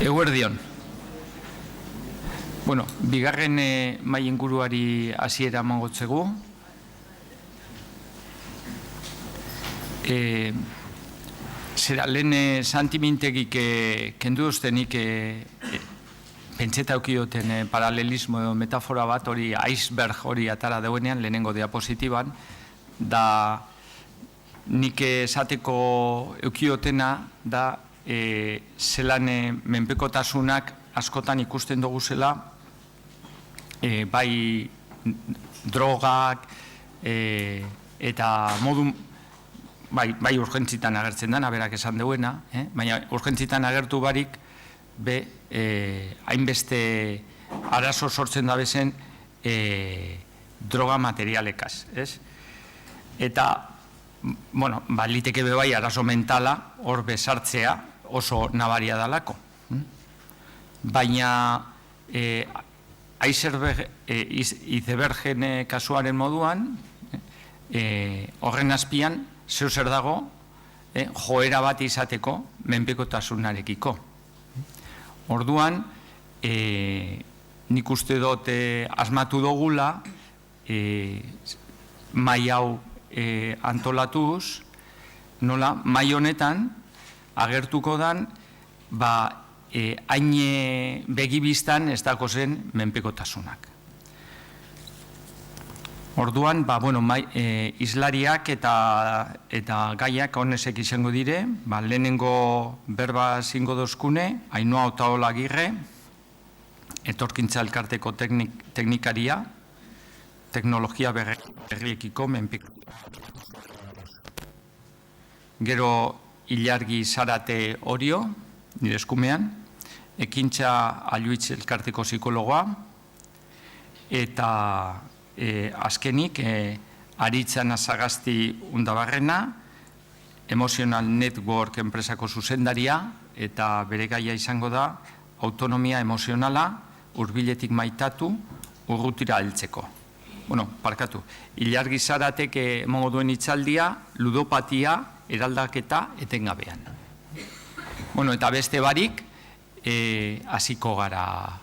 Eguerdion. Bueno, bigarren mai inguruari hasiera emangotzegu. Zera, lehen santimintegik kendu duztenik pentseta eukioten paralelismo edo metafora bat hori iceberg hori atara dauenean lehenengo diapositiban, da nik esateko eukiotena da zelan menpekotasunak askotan ikusten dugu zela, bai drogak eta modu, bai urgentzitan agertzen dena, berak esan duena, baina urgentzitan agertu barik, hainbeste arazo sortzen da bezen droga materialekaz, ez? Eta, bueno, liteke bai arazo mentala hor bezartzea oso nabaria dalako. Baina icebergen kasuaren moduan, horren azpian, zer dago, joera bat izateko menpekotasunarekiko. Orduan, nik uste dut asmatu dugula, mai hau antolatuz, nola, mai honetan agertuko dan, hain begibistan ez dako zen menpekotasunak. Orduan, izlariak eta gaiak honezek izango dire, lehenengo berba zingo dozkune, Ainhoa Otaola Agirre, etorkintza elkarteko teknikaria, teknologia berriekiko menpekotasunak. Gero Ilargi Zarate Orio, nire eskumean, ekintza Aluitz elkarteko psikologoa, eta azkenik Aritza Nazagasti Undabarrena, Emotional Network enpresako zuzendaria, eta bere gaia izango da autonomia emozionala hurbiletik maitatu urrutira heltzeko. Bueno, parkatu, Ilargi Zaratek emongo duen hitzaldia, ludopatia, eraldaketa etengabean. Bueno, eta beste barik, hasiko gara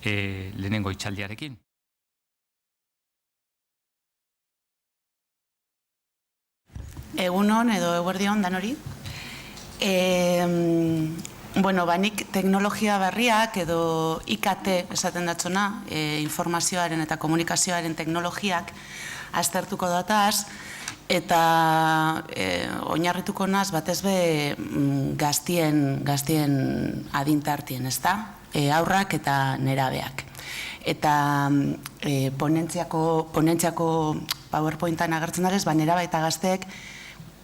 lehenengo hitzaldiarekin. Egunon edo eguerdion danori. Nik teknologia berriak edo IKT esaten datzona, informazioaren eta komunikazioaren teknologiak aztertuko dataz, eta oinarrituko naz batez be gaztien adintartien, ezta? Haurrak eta nerabeak. Eta ponentziako PowerPointan agertzen darez, nerabe eta gazteek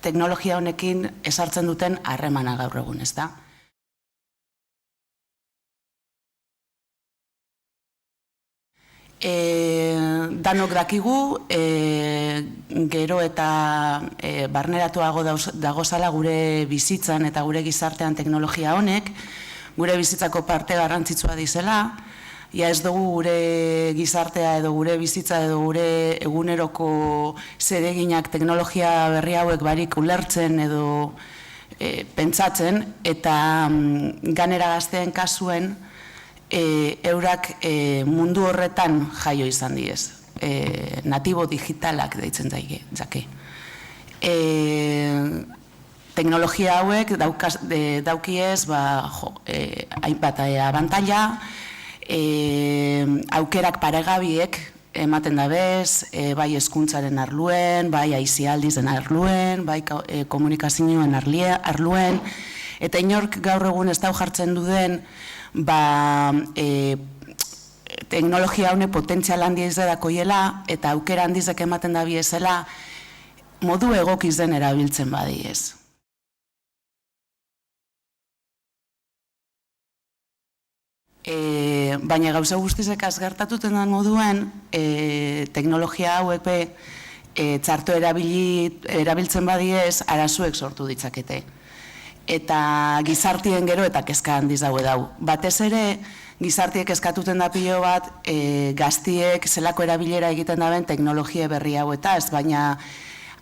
teknologia honekin esartzen duten harremana gaur egun, ezta? Danok dakigu, gero eta barneratuago dagozala gure bizitzan eta gure gizartean teknologia honek, gure bizitzako parte garrantzitsua dizela, ez dugu gure gizartea edo gure bizitza edo gure eguneroko zereginak teknologia berri hauek barik ulertzen edo pentsatzen, eta ganera gazteen kasuen eurak mundu horretan jaio izan diez, natibo digitalak deitzen zake. Teknologia hauek daukiez hainbat abantaila, aukerak paregabiek ematen dabez, bai hezkuntzaren arluen, bai aisialdizen arluen, bai komunikazioen arluen, eta inork gaur egun ez dau jartzen duden teknologia hone potentzial handia izadakoiela eta aukera handizek ematen da biezela modu egokiz den erabiltzen badiez. Baina gauza guztizek gertatuten den moduen teknologia hauek txarto erabiltzen badiez arazuek sortu ditzakete. Eta gizartien gero eta kezka handiz daue dau. Batez ere, gizartiek eskatuten da pilo bat, gaztiek zelako erabilera egiten daben teknologia berri hau eta ez, baina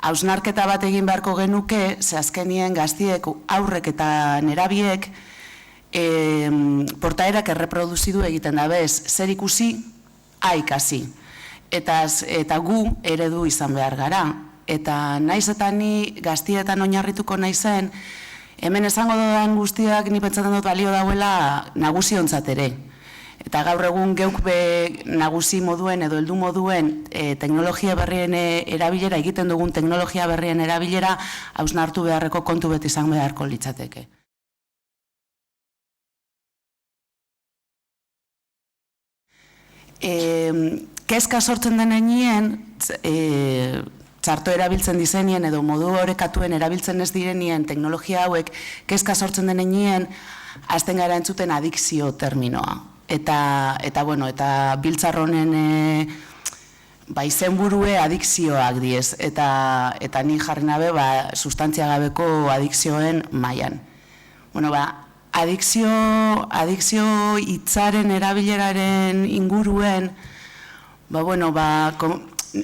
hausnarketa bat egin beharko genuke, ze azkenien gaztiek aurrek eta nerabiek portaerak erreproduzidu egiten dabez, zer ikusi, ikasi. Eta gu eredu izan behar gara. Eta naiz eta ni gaztietan oinarrituko naizen, hemen esango dudan guztiak ni pentsatzen dut balio dauela nagusионtzat ere. Eta gaur egun geuk nagusi moduen edo heldu moduen teknologia berrien erabilera, egiten dugun teknologia berrien erabilera, hausnartu beharreko kontu beti izan beharko litzateke. Kezka sortzen denenien, txarto erabiltzen dizenien edo modu orekatuen erabiltzen ez direnien teknologia hauek, kezka sortzen denenien, hasten gara entzuten adikzio terminoa. Eta biltzar honen izenburue adikzioak diez, eta ni jarri nabe sustantzia gabeko adikzioen mailan. Adikzio hitzaren erabileraren inguruen,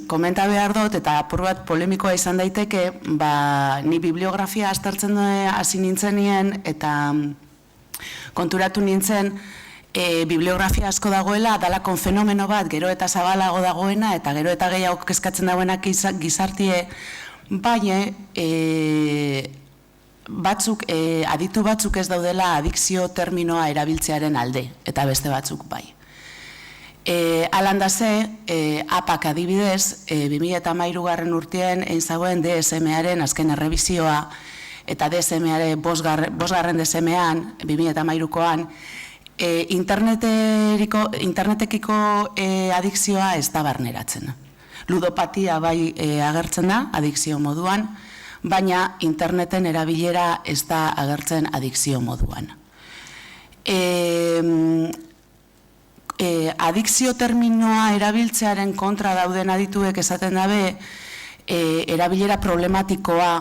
komenta behar dut, eta apur bat polemikoa izan daiteke, ni bibliografia aztertzen hasi nintzenien, eta konturatu nintzen, bibliografia asko dagoela, dalakon fenomeno bat, gero eta zabalago dagoena, eta gero eta gehiago kezkatzen dagoenak gizartie, baina aditu batzuk ez daudela adikzio terminoa erabiltzearen alde, eta beste batzuk bai. Alandaze, APAK adibidez, 2013 urtean egin zagoen DSM-aren azken errebizioa, eta DSM-aren bosgarren DSM-an, 2013koan, internetekiko adikzioa ez da barneratzen. Ludopatia bai agertzen da, adikzio moduan, baina interneten erabilera ez da agertzen adikzio moduan. Adikzio terminoa erabiltzearen kontra dauden adituek esaten dabe, erabilera problematikoa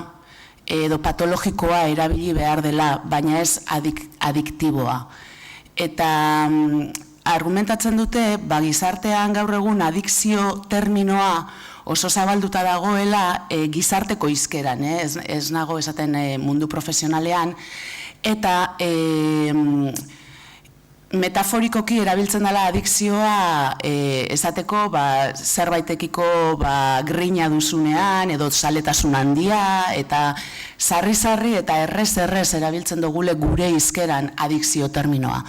edo patologikoa erabili behar dela, baina ez adiktiboa. Eta argumentatzen dute, gizartean gaur egun adikzio terminoa oso zabalduta dagoela gizarteko hizkeran, ez nago esaten mundu profesionalean, eta metaforikoki erabiltzen dela adikzioa esateko zerbaitekiko grina duzunean edo saletasun handia eta sarri-sarri eta errez-errez erabiltzen dugule gure hizkeran adikzio terminoa.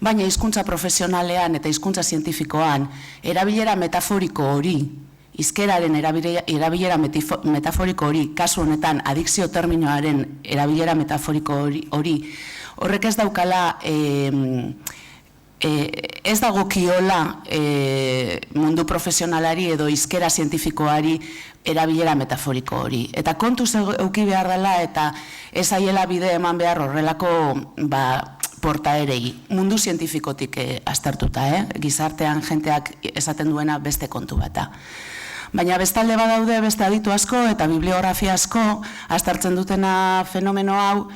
Baina hizkuntza profesionalean eta hizkuntza zientifikoan erabilera metaforiko hori, hizkeraren erabilera metaforiko hori, kasu honetan adikzio terminoaren erabilera metaforiko hori, horrek ez daukala ez dagokiola mundu profesionalari edo hizkera zientifikoari erabilera metaforiko hori. Eta kontuz eduki behar dela eta ez aiela bide eman behar horrelako portaerei, mundu zientifikotik aztertuta, gizartean jenteak esaten duena beste kontu bata. Baina bestalde badaude beste aditu asko eta bibliografia asko aztertzen dutena fenomeno hau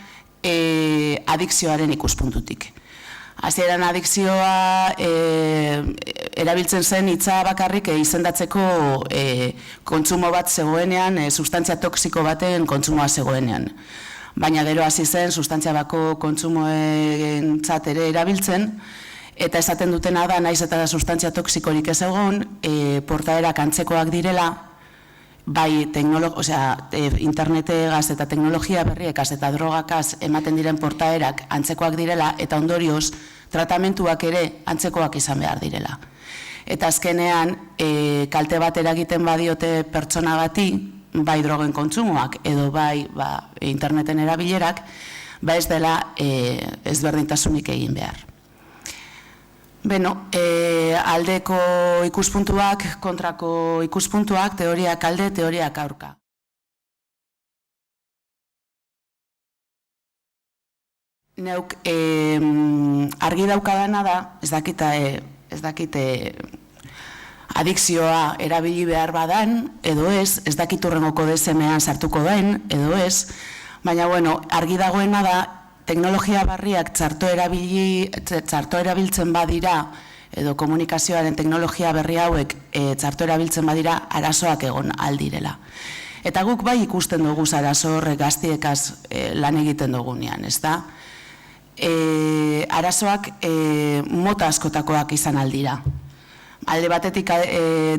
adikzioaren ikuspuntutik. Hasieran adikzioa erabiltzen zen hitza bakarrik izendatzeko kontsumo bat zegoenean, sustantzia toksiko baten kontsumoa zegoenean. Baina gero hasi zen sustantzia bako kontsumoentzat ere erabiltzen, eta esaten dutena da, naiz eta sustantzia toksikorik ez egon, portaerak antzekoak direla, bai internetegaz eta teknologia berriekaz eta drogakaz ematen diren portaerak antzekoak direla eta ondorioz tratamentuak ere antzekoak izan behar direla. Eta azkenean kalte bat eragiten badiote pertsona bati, bai drogen kontsumoak edo bai interneten erabilerak, ez dela ezberdintasunik egin behar. Aldeko ikuspuntuak, kontrako ikuspuntuak, teoriak alde, teoriak aurka. Neuk argi daukadana da, ez dakite adikzioa erabili behar badan, edo ez dakit hurrengoko DSM-an sartuko den, edo ez, baina argi dagoena da, teknologia barriak txarto erabiltzen badira, edo komunikazioaren teknologia berri hauek txarto erabiltzen badira, arazoak egon aldirela. Eta guk bai ikusten dugu arazo horrek gaztiekaz lan egiten dugunean, ez da? arazoak mota askotakoak izan aldira. Alde batetik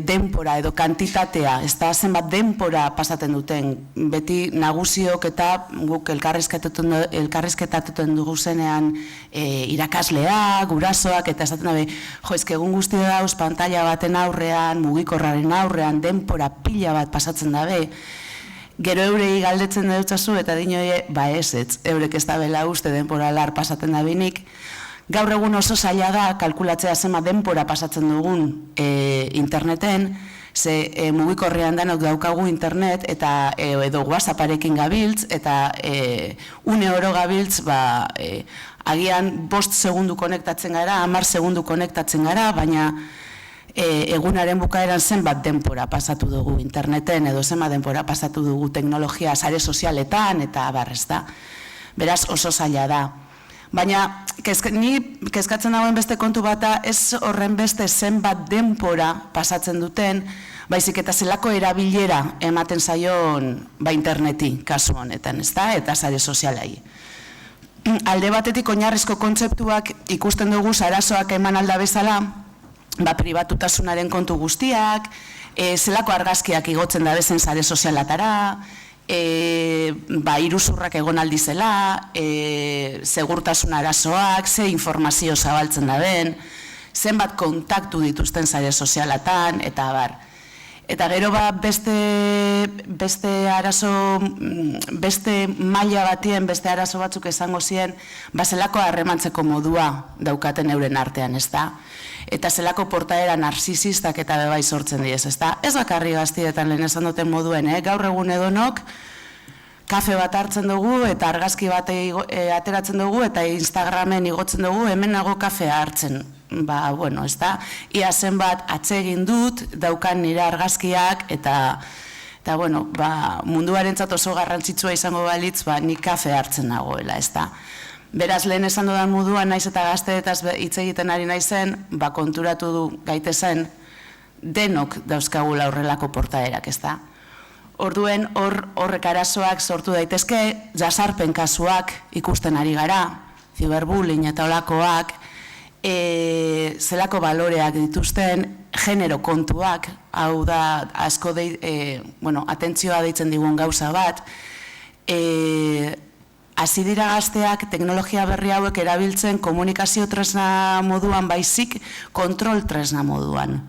denpora edo kantitatea, ez da zenbat denpora pasaten duten, beti nagusiok eta guk elkarrizketatuten dugu zenean irakasleak, gurasoak, eta esaten dabe, egun guzti dauz, pantalla baten aurrean, mugikorraren aurrean, denpora pila bat pasatzen dabe, gero eurei galdetzen dutzazu eta dinoie, ez, eurek ez da bela uste denpora lar pasaten da binik. Gaur egun oso zaila da, kalkulatzea zema denpora pasatzen dugun interneten, ze mugikorrean denok daukagu internet eta edo WhatsApparekin gabiltz, eta une oro gabiltz, agian 5 segundu konektatzen gara, 10 segundu konektatzen gara, baina egunaren bukaeran zenbat denpora pasatu dugu interneten, edo zenbat denpora pasatu dugu teknologia sare sozialetan, eta barrez da. Beraz, oso zaila da. Baina, ni kezkatzen dagoen beste kontu bata, ez horren beste zenbat denpora pasatzen duten, baizik eta zelako erabilera ematen zaion interneti, kasu honetan, ezta? Eta sare sozialai. Alde batetik oinarrizko kontzeptuak ikusten dugu arazoak eman alda bezala, pribatutasunaren kontu guztiak, zelako argazkiak igotzen da bezen sare sozialatara, iruzurrak egon aldizela, segurtasun arazoak, ze informazio zabaltzen da den, zenbat kontaktu dituzten sare sozialatan, eta bar. Eta gero beste arazo, beste maila batien, beste arazo batzuk esango ziren, zelako harremantzeko modua daukaten euren artean, ez da? Eta zelako portaera narsisistak eta bebai sortzen diez, ez da? Ez bakarri gaztietan lehen esan duten moduen, gaur egun edonok, kafe bat hartzen dugu eta argazki bat ateratzen dugu eta Instagramen igotzen dugu, hemen nago kafea hartzen. Bueno, ez da? Ia zenbat atsegin dut, daukan nire argazkiak, eta bueno, munduarentzat oso garrantzitsua izango balitz, nik kafe hartzen nagoela, ez da? Beraz, lehen esan dudan moduan naiz eta gazteetaz hitz egiten ari naizen, konturatu du gaitezen denok dauzkagula horrelako portaerak, ez da? Orduen horrek arazoak sortu daitezke, jasarpen kasuak ikusten ari gara, ziberbullying eta olakoak, zelako baloreak dituzten, genero kontuak, hau da asko atentzioa deitzen digun gauza bat, hasi dira gazteak teknologia berri hauek erabiltzen komunikazio tresna moduan baizik, kontrol tresna moduan.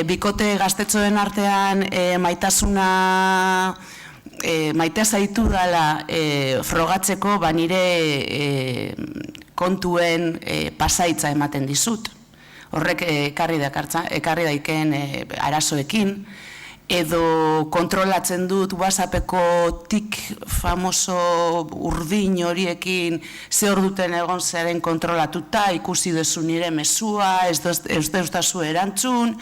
Bikote gaztetxoen artean maitasuna, maite zaitu dela frogatzeko nire kontuen pasaitza ematen dizut. Horrek ekarri daiken arazoekin, edo kontrolatzen dut WhatsAppeko tik famoso urdin horiekin ze hor duten egon zaren kontrolatuta, ikusi duzu nire mezua, ez deustazu erantzun,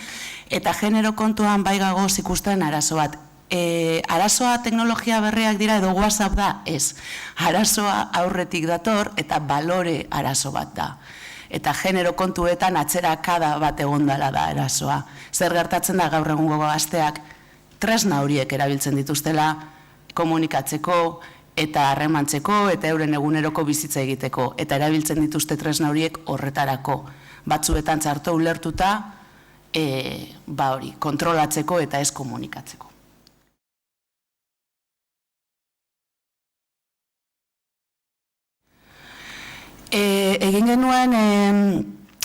eta genero kontuan gagoz ikusten arazo bat. Arazoa teknologia berriak dira edo WhatsApp da? Ez. Arazoa aurretik dator eta balore arazo bat da. Eta genero kontuetan atzerakada bat egondala da arazoa. Zer gertatzen da gaur egungo gazteak tresna horiek erabiltzen dituztela komunikatzeko eta harremantzeko eta euren eguneroko bizitza egiteko. Eta erabiltzen dituzte tresna horiek horretarako. Batzuetan txarto ulertuta kontrolatzeko eta ez komunikatzeko. Egin genuen,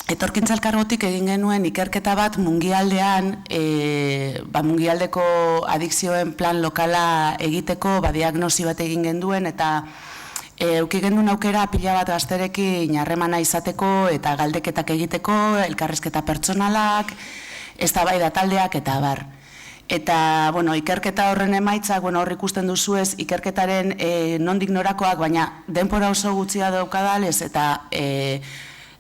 etorkintza elkargotik egin genuen ikerketa bat mungialdean, mungialdeko adikzioen plan lokala egiteko, diagnosi bat egin genduen, eta eduki genduen aukera pila bat gazterekin harremana izateko eta galdeketak egiteko, elkarrizketa pertsonalak, eztabaida taldeak eta abar. Eta, ikerketa horren emaitzak, hor ikusten duzuez, ikerketaren nondik norakoak, baina denpora oso gutxia daukadalez, eta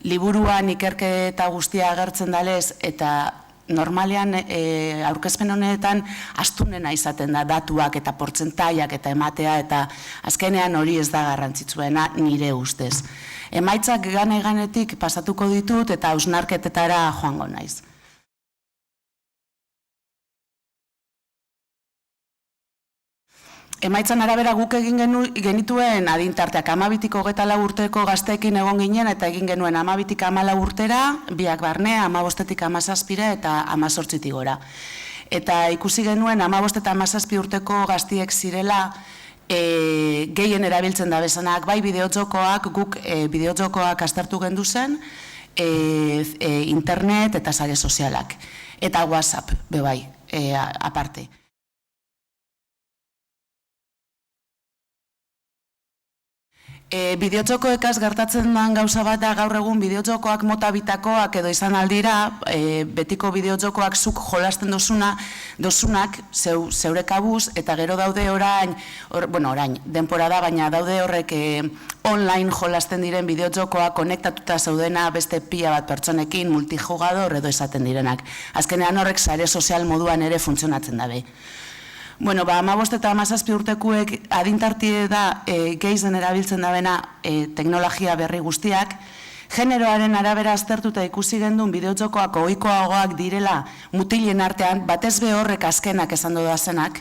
liburuan ikerketa guztia agertzen dalez, eta normalean aurkezpen honetan astunena izaten da datuak eta portzentaiak eta ematea, eta azkenean hori ez da garrantzitsuena nire ustez. Emaitzak ganetik pasatuko ditut eta hausnarketetara joango naiz. Emaitzan arabera guk egin genituen adintarteak 12-tik 24 urteko gazteekin egon ginen eta egin genuen 12-tik 14 urtera, biak barne, 15-tik 17 eta 18-tik gora. Eta ikusi genuen 15 eta 17 urteko gaztiek zirela gehien erabiltzen da bezanak, bai bideotxokoak, guk bideotxokoak aztertu gendu zen, internet eta sare sozialak. Eta WhatsApp, bebai, aparte. Bideotxokoekaz gertatzen den gauza bat da gaur egun bideotxokoak mota bitakoak edo izan aldira, betiko bideotxokoak zuk jolasten dozunak zeure kabuz, eta gero daude orain denpora da, baina daude horrek online jolasten diren bideotxokoak konektatuta zaudena beste pila bat pertsonekin, multijugador edo esaten direnak. Azkenean horrek sare sozial moduan ere funtzionatzen dabe. Bueno, 15 eta 17 urtekuek adintartie da gehien erabiltzen dabena teknologia berri guztiak. Generoaren arabera aztertuta ikusi gendun bideotxokoak ohikoagoak direla mutilen artean, batez be horrek azkenak esan dudazenak,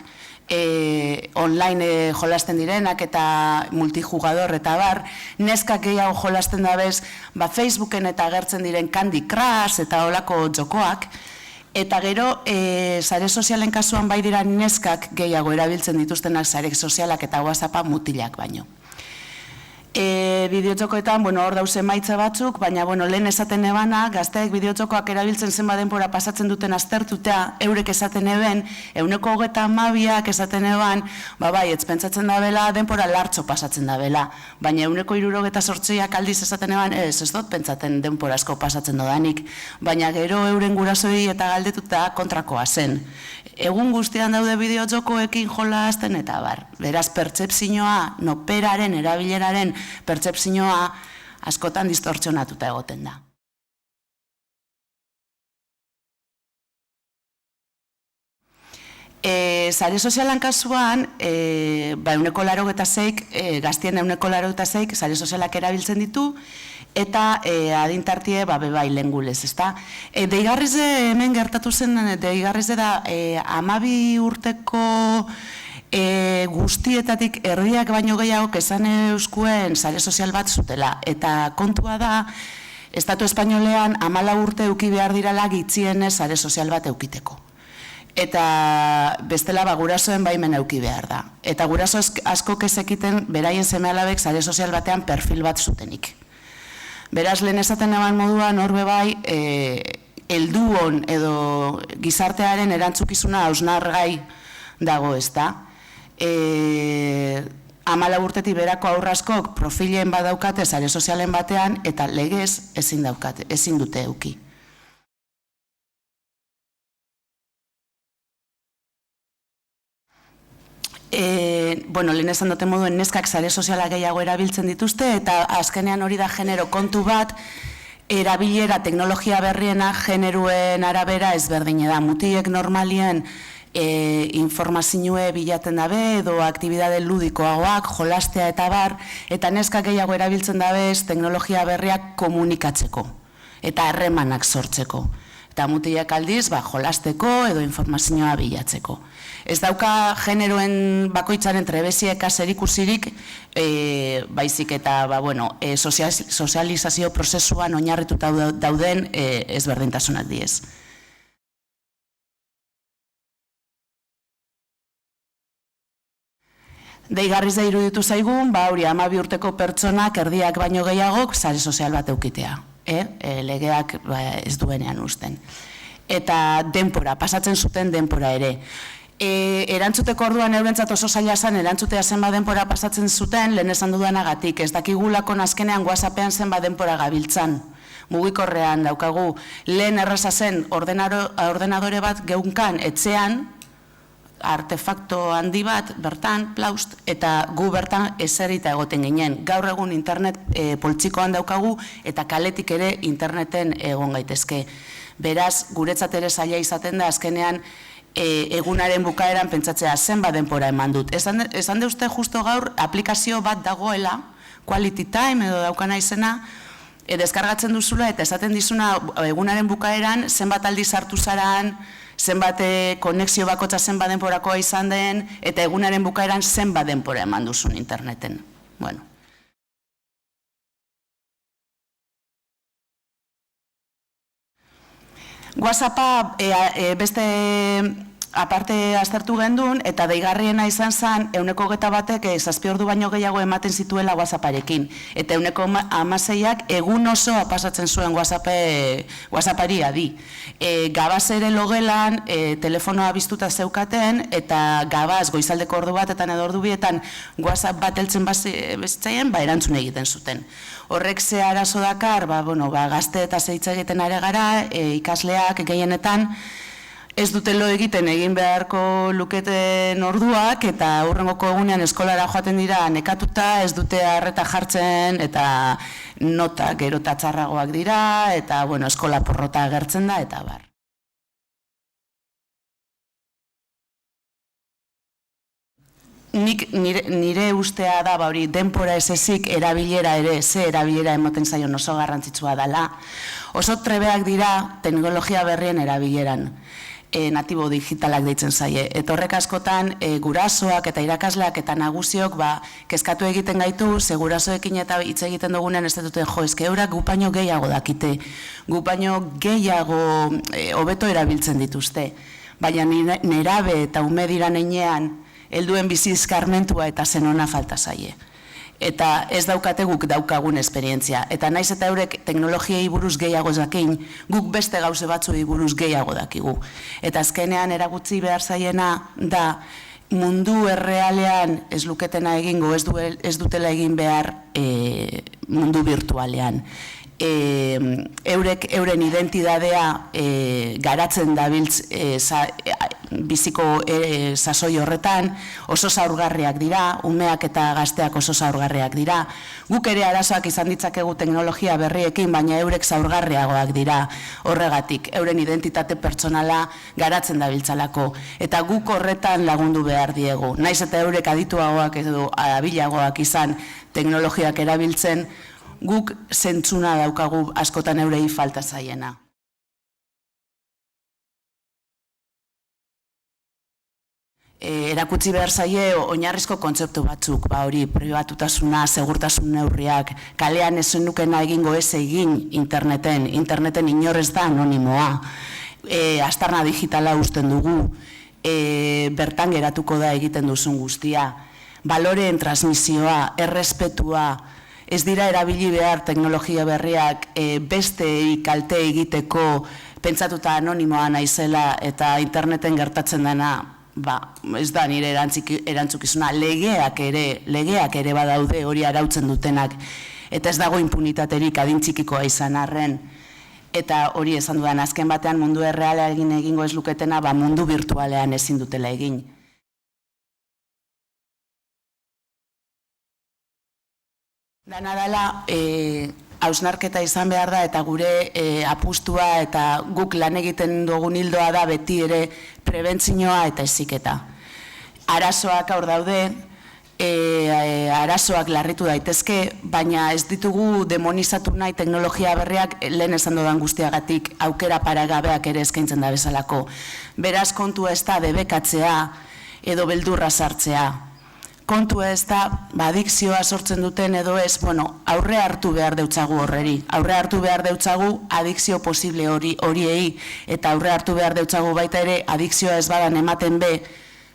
online jolasten direnak eta multijugador eta bar, neskak gehiago jolasten dabez, Facebooken eta agertzen diren Candy Crush eta holako jokoak, eta gero, sare sozialen kasuan bai dira neskak gehiago erabiltzen dituztenak sare sozialak eta WhatsAppa mutilak baino. Bideotxokoetan, hor dauze emaitza batzuk, baina lehen esaten ebana, gazteek bideotxokoak erabiltzen zenba denbora pasatzen duten aztertutea, eurek esaten eben, 132ak esaten eban, bai, ez pentsatzen da bela, denbora lartxo pasatzen da bela, baina 168ak aldiz esaten eban, ez dut pentsaten denbora asko pasatzen dodanik, baina gero euren gurasoi eta galdetuta kontrakoa zen. Egun guztian daude bideotxokoekin jolasten eta bar. Beraz, pertzepzioa, noperaren, erabileraren pertzepzioa askotan distortzionatuta egoten da. Sare sozialan kasuan, 186, gaztien 186 sare sozialak erabiltzen ditu, eta adintartie bebai lengulez, ezta? Deigarriz hemen gertatu zen, deigarriz da 12 urteko guztietatik erdiak baino gehiago esan euskuen sare sozial bat zutela. Eta kontua da, Estatu Espainolean 14 urte euki behar dirala gitzienez sare sozial bat eukiteko. Eta bestela gurasoen baimen euki behar da. Eta guraso asko kezekiten beraien seme-alabek sare sozial batean perfil bat zutenik. Beraz, lehen esaten eban moduan horbe bai, helduon edo gizartearen erantzukizuna hausnargai dago, ezta? 14 urtetik berako aurraskok profilen bat daukate sare sozialen batean eta legez ezin dute euki. Lehen esan duten moduen neskak sare sozialak gehiago erabiltzen dituzte eta azkenean hori da genero kontu bat, erabilera teknologia berriena generuen arabera ezberdine da. Mutilek normalien informazioe bilaten dabe edo aktibidade ludikoagoak, jolastea eta bar, eta neskak gehiago erabiltzen dabez teknologia berriak komunikatzeko eta harremanak sortzeko. Eta mutilak aldiz, jolasteko edo informazioa bilatzeko. Ez dauka generoen bakoitzaren trebeziek zerikusirik, baizik eta sozializazio prozesuan oinarrituta dauden ezberdintasunak diez. Deigarriz da iruditu zaigun, hori 12 urteko pertsonak erdiak baino gehiagok sare sozial bat eukitea. Legeak ez duenean usten. Eta denpora, pasatzen zuten denpora ere. Erantzuteko orduan eurentzat oso zaila zen, erantzutea zenba denpora pasatzen zuten, lehen esan dudanagatik, ez dakigulako azkenean WhatsAppean zenba denpora gabiltzan. Mugikorrean daukagu, lehen erraza zen ordenadore bat geunkan etxean, artefakto handi bat, bertan, plaust, eta gu bertan eserita egoten ginen. Gaur egun internet poltsikoan daukagu eta kaletik ere interneten egon gaitezke. Beraz, guretzat ere zaila izaten da, azkenean egunaren bukaeran pentsatzea zenba denpora eman dut. Esan deuzte justo gaur aplikazio bat dagoela, Quality Time edo daukana izena, deskargatzen duzula eta esaten dizuna egunaren bukaeran zenbat aldiz hartu zaran, zenbat konexio bakotza zenbat denporakoa izan den, eta egunaren bukaeran zenbat denpora eman duzun interneten. Bueno. WhatsAppa beste aparte aztertu gendun, eta deigarriena izan zen, 121ek 7 ordu baino gehiago ematen zituela WhatsApparekin. Eta 116ak egun osoa pasatzen zuen WhatsAppari adi. Gabaz ere logelan, telefonoa biztuta zeukaten, eta gabaz goizaldeko ordu batetan edo ordu bietan WhatsApp bat heltzen bezitzaien, erantzun egiten zuten. Horrek ze arazo dakar, gazte eta zeitza egiten are gara, ikasleak gehienetan, ez dute lo egiten egin beharko luketen orduak, eta hurrengoko egunean eskolara joaten dira nekatuta, ez dute arreta jartzen, eta nota gero eta txarragoak dira, eta eskola porrota agertzen da, eta bar. Nire ustea da, hori denpora ez ezik erabilera ere, ze erabilera emoten zaion oso garrantzitsua dela. Oso trebeak dira teknologia berrien erabileran. Natibo digitalak deitzen zaie. Eta horrek askotan gurasoak eta irakasleak eta nagusiok kezkatu egiten gaitu, ze gurasoekin eta hitz egiten dugunen ez dute eske eurak gupaino gehiago dakite, gupaino gehiago hobeto erabiltzen dituzte. Baina nerabe eta ume diran heinean helduen bizi eskarmentua eta zenona falta zaie. Eta ez daukate guk daukagun esperientzia. Eta naiz eta eurek teknologiei buruz gehiago dakin, guk beste gauze batzuei buruz gehiago dakigu. Eta azkenean eragutzi behar zaiena da mundu errealean ez luketena egingo, ez dutela egin behar mundu virtualean. Euren identidadea garatzen dabiltz biziko sasoi horretan, oso zaurgarriak dira, umeak eta gazteak oso zaurgarriak dira. Guk ere arazoak izan ditzakegu teknologia berriekin, baina eurek zaurgarriagoak dira horregatik, euren identitate pertsonala garatzen dabiltzalako. Eta guk horretan lagundu behar diegu. Naiz eta eurek adituagoak edo abilagoak izan teknologiak erabiltzen, guk zentzuna daukagu askotan eurei falta zaiena. Erakutsi behar zaie oinarrizko kontzeptu batzuk, hori pribatutasuna, segurtasun neurriak, kalean ez zenukena egingo ez egin interneten inorrez da anonimoa, aztarna digitala usten dugu, bertan geratuko da egiten duzun guztia, baloreen transmisioa, errespetua, ez dira erabili behar teknologia berriak beste kalte egiteko pentsatuta anonimoa naizela eta interneten gertatzen dena, ez da nire erantzukizuna, legeak ere badaude hori arautzen dutenak, eta ez dago impunitaterik adin txikikoa izan arren, eta hori esan dudan azken batean mundu errealean egingo ez luketena, mundu virtualean ezin dutela egin. Dana dela, hausnarketa izan behar da eta gure apustua eta guk lan egiten dugun hildoa da beti ere prebentzioa eta heziketa. Arazoak hor daude, arazoak larritu daitezke, baina ez ditugu demonizatu nahi teknologia berriak lehen esan dudan guztiagatik aukera paragabeak ere eskaintzen da bezalako. Beraz kontua ez da debekatzea edo beldurra sartzea. Kontua ez da, adikzioa sortzen duten edo ez, aurre hartu behar deutzagu horreri. Aurre hartu behar deutzagu adikzio posible horiei, eta aurre hartu behar deutzagu baita ere adikzioa ez badan ematen be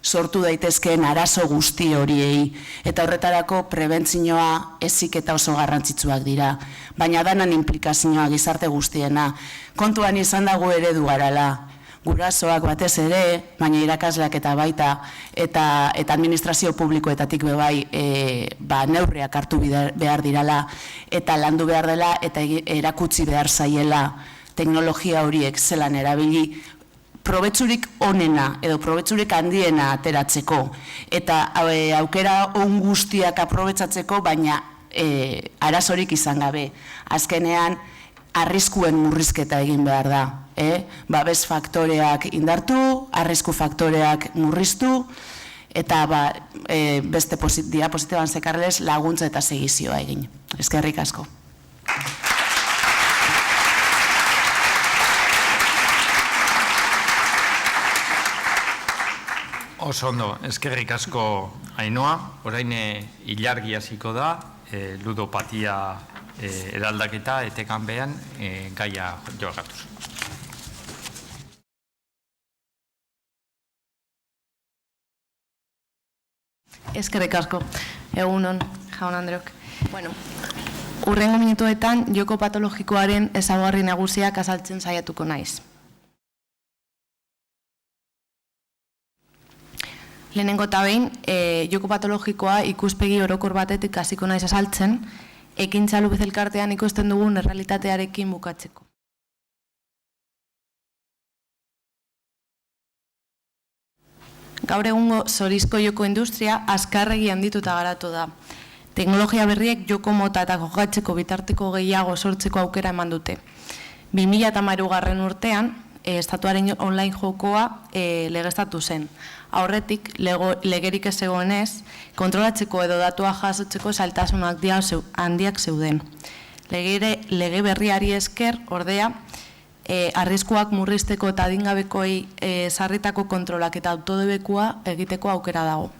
sortu daitezkeen arazo guzti horiei. Eta horretarako prebentzioa heziketa oso garrantzitsuak dira. Baina danan implikazioa gizarte guztiena. Kontuan izan dago eredu garala. Gurasoak batez ere, baina irakasleak eta baita, eta administrazio publikoetatik bebai neurriak hartu behar dirala, eta landu behar dela, eta erakutsi behar zaiela teknologia horiek zelan erabili, probetzurik onena edo probetzurik handiena ateratzeko, eta aukera on guztiak aprobetsatzeko, baina arazorik izan gabe. Azkenean, arriskuen murrizketa egin behar da. Babes faktoreak indartu, arrisku faktoreak murriztu, eta beste diapositiban zekarrez laguntza eta segizioa egin. Eskerrik asko. Oso ondo, eskerrik asko Ainhoa, orain ilargi hasiko da, ludopatia eraldaketa etekan behan gaia jogatuz. Eskerrik asko, egunon, jaun Andreok. Hurrengo minutuetan joko patologikoaren ezaugarri nagusiak azaltzen saiatuko naiz. Lehenengo eta behin, joko patologikoa ikuspegi orokor batetik hasiko naiz azaltzen, Ekintza Lubez elkartean ikusten dugun errealitatearekin bukatzeko. Gaur egungo zorizko joko industria azkarregi handituta garatu da. Teknologia berriek joko mota eta jokatzeko bitarteko gehiago sortzeko aukera eman dute. 2013 urtean, estatuaren online jokoa legeztatu zen. Aurretik, legerik ez zegoenez, kontrolatzeko edo datua jasotzeko zailtasunak handiak zeuden. Lege berriari esker, ordea, arriskuak murrizteko eta adingabekoei sarritako kontrolak eta autodebekua egiteko aukera dago.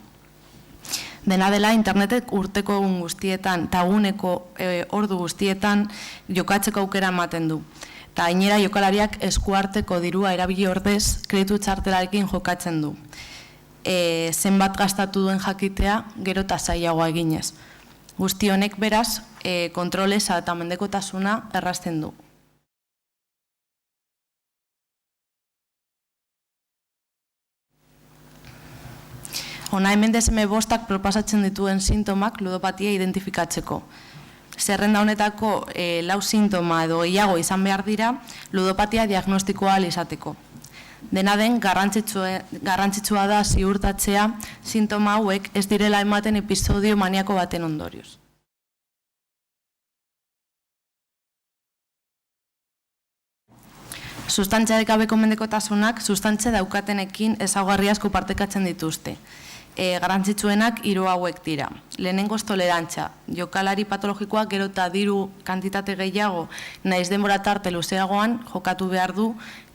Dena dela, internetek urteko egun guztietan, taguneko ordu guztietan jokatzeko aukera ematen du. Eta gainera jokalariak eskuarteko dirua erabili ordez, kreditu txartelarekin jokatzen du. Zenbat gastatu duen jakitea, gero eta zailagoa eginez. Guzti honek beraz, kontroleza eta mendekotasuna errazten du. Hona hemen DSM-5ak proposatzen dituen sintomak ludopatia identifikatzeko. Zerrenda honetako 4 sintoma edo gehiago izan behar dira ludopatia diagnostikoa ahal izateko. Dena den garrantzitsua da ziurtatzea sintoma hauek ez direla ematen episodio maniako baten ondorioz. Sustantziarik gabeko mendekotasunak sustantzia daukatenekin ezaugarri asko partekatzen dituzte. Garrantzitsuenak 3 hauek dira. Lehenengoz tolerantzia, jokalari patologikoak gero eta diru kantitate gehiago naiz denbora tarte luzeagoan jokatu behar du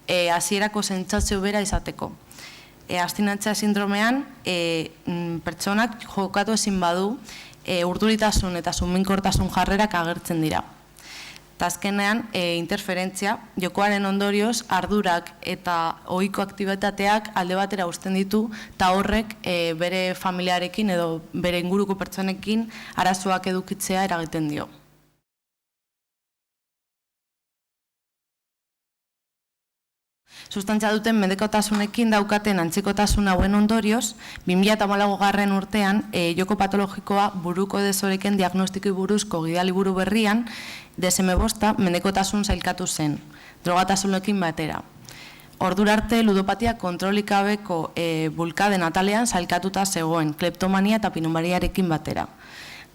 hasierako sentsazio bera izateko. Abstinentzia sindromean pertsonak jokatu ezin badu urduritasun eta suminkortasun jarrerak agertzen dira. Eta azkenean, interferentzia, jokoaren ondorioz, ardurak eta ohiko aktibitateak alde batera uzten ditu, eta horrek bere familiarekin edo bere inguruko pertsonekin arazoak edukitzea eragiten dio. Sustantzia duten mendekotasunekin daukaten antzikotasun hauen ondorioz, 2014 urtean joko patologikoa buruko desoreken diagnostikoi buruzko gidaliburu berrian DSM-5 mendekotasun sailkatu zen, drogatasunekin batera. Ordura arte ludopatia kontrolik gabeko bulkaden atalean sailkatuta zegoen, kleptomania eta pinomaniarekin batera.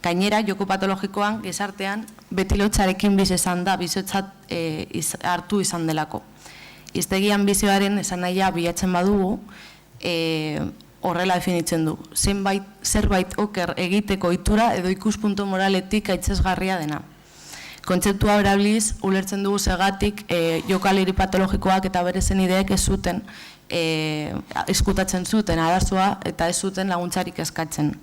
Gainera, joko patologikoan gizartean beti lotxarekin bizi izan da, bizotzat hartu izan delako. Hiztegian bizioaren esanahia bilatzen badugu, horrela definitzen du. Zerbait oker egiteko ohitura edo ikuspuntu moraletik aitzesgarria dena. Kontzeptua erabiliz, ulertzen dugu zergatik jokalari patologikoak eta bere senideek ez zuten, eskutatzen zuten arazoa eta ez zuten laguntzarik eskatzen.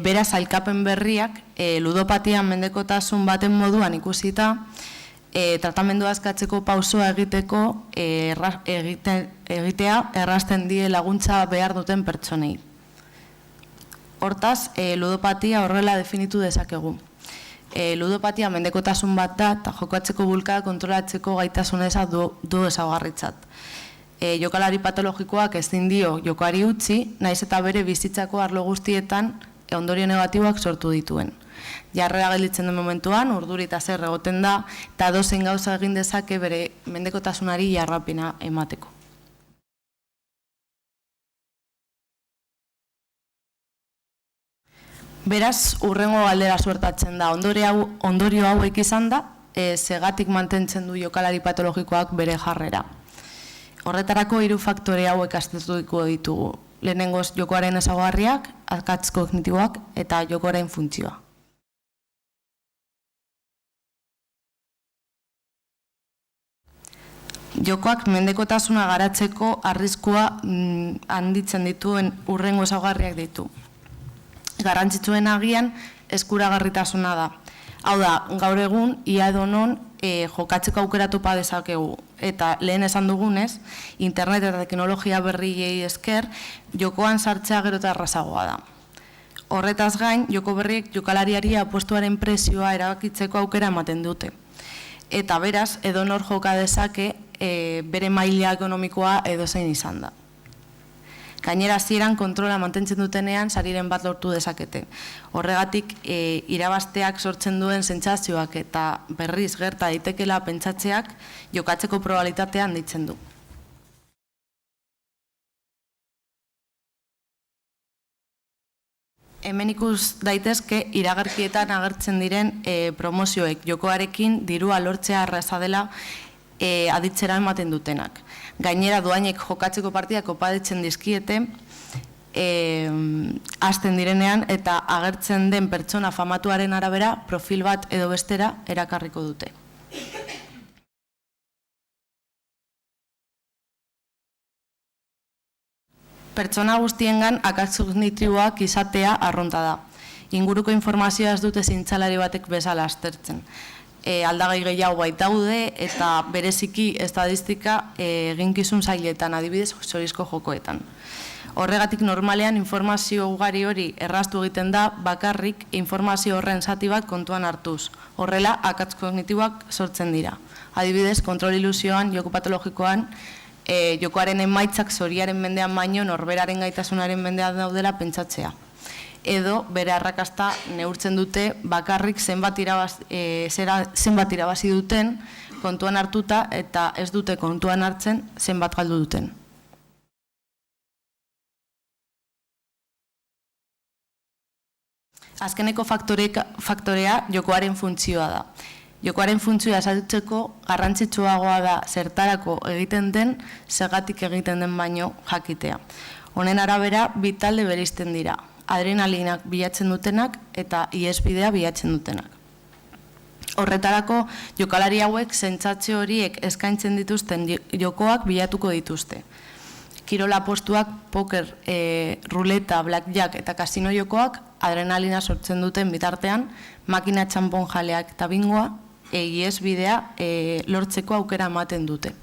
Beraz, sailkapen berriak ludopatian mendekotasun baten moduan ikusita, tratamendua eskatzeko pausoa egitea errazten die laguntza behar duten pertsonei. Hortaz, ludopatia horrela definitu dezakegu. Ludopatia mendekotasun bat da eta jokatzeko bulkada kontrolatzeko gaitasuneza du ezaugarritzat. Jokalari patologikoak ezin dio jokoari utzi, naiz eta bere bizitzako arlo guztietan ondorio negatiboak sortu dituen. Jarrera gelditzen den momentuan, urduri eta zer egoten da, eta dozen gauza egin dezake bere mendekotasunari jarrapena emateko. Beraz, hurrengo galdera suertatzen da, ondorio hauek izan da, zegatik mantentzen du jokalari patologikoak bere jarrera. Horretarako 3 faktore hauek aztertuko ditugu. Lehenengoz jokoaren ezaugarriak, akats kognitiboak eta jokoaren funtzioa. Jokoak mendekotasuna garatzeko arriskua handitzen dituen hurrengo ezaugarriak ditu. Garrantzitsuen agian eskuragarritasuna da. Hau da, gaur egun, ia edonon jokatzeko aukera topa dezakegu. Eta lehen esan dugunez, internet eta teknologia berriei esker, jokoan sartzea gero eta errazagoa da. Horretaz gain, joko berriek jokalariari apuestuaren prezioa erabakitzeko aukera ematen dute. Eta beraz, edonor joka dezake bere maila ekonomikoa edozein izan da. Gainera hasieran kontrola mantentzen dutenean sariren bat lortu dezakete. Horregatik irabazteak sortzen duen sentsazioak eta berriz gerta daitekela pentsatzeak jokatzeko probabilitatea handitzen du. Hemen ikus daitezke iragarkietan agertzen diren promozioek jokoarekin dirua lortzea erraza dela aditzera ematen dutenak. Gainera doainek jokatzeko partidak opadetzen dizkiete hasten direnean eta agertzen den pertsona famatuaren arabera profil bat edo bestera erakarriko dute. Pertsona guztiengan akats kognitiboak izatea arrunta da. Inguruko informazioa ez dute zintxalari batek bezala aztertzen. Aldagai gehiago baitaude eta bereziki estadistika eginkizun zailetan, adibidez zorizko jokoetan. Horregatik normalean informazio ugari hori erraztu egiten da bakarrik informazio horren zati bat kontuan hartuz. Horrela, akats kognitiboak sortzen dira. Adibidez, kontrol ilusioan, joko patologikoan, jokoaren emaitzak zoriaren mendean baino norberaren gaitasunaren mendean daudela pentsatzea. Edo bere arrakasta neurtzen dute bakarrik zenbat irabazi duten kontuan hartuta eta ez dute kontuan hartzen zenbat galdu duten. Azkeneko faktorea jokoaren funtzioa da. Jokoaren funtzioa azaltzeko garrantzitsuagoa da zertarako egiten den, zergatik egiten den baino jakitea. Honen arabera, bi talde bereizten dira. Adrenalinak bilatzen dutenak eta ihesbidea bilatzen dutenak. Horretarako, jokalari hauek sentsazio horiek eskaintzen dituzten jokoak bilatuko dituzte. Kirol apostuak, poker, ruleta, blackjack eta kasino jokoak adrenalina sortzen duten bitartean, makina txanpon jaleak eta bingoa ihesbidea lortzeko aukera ematen dute.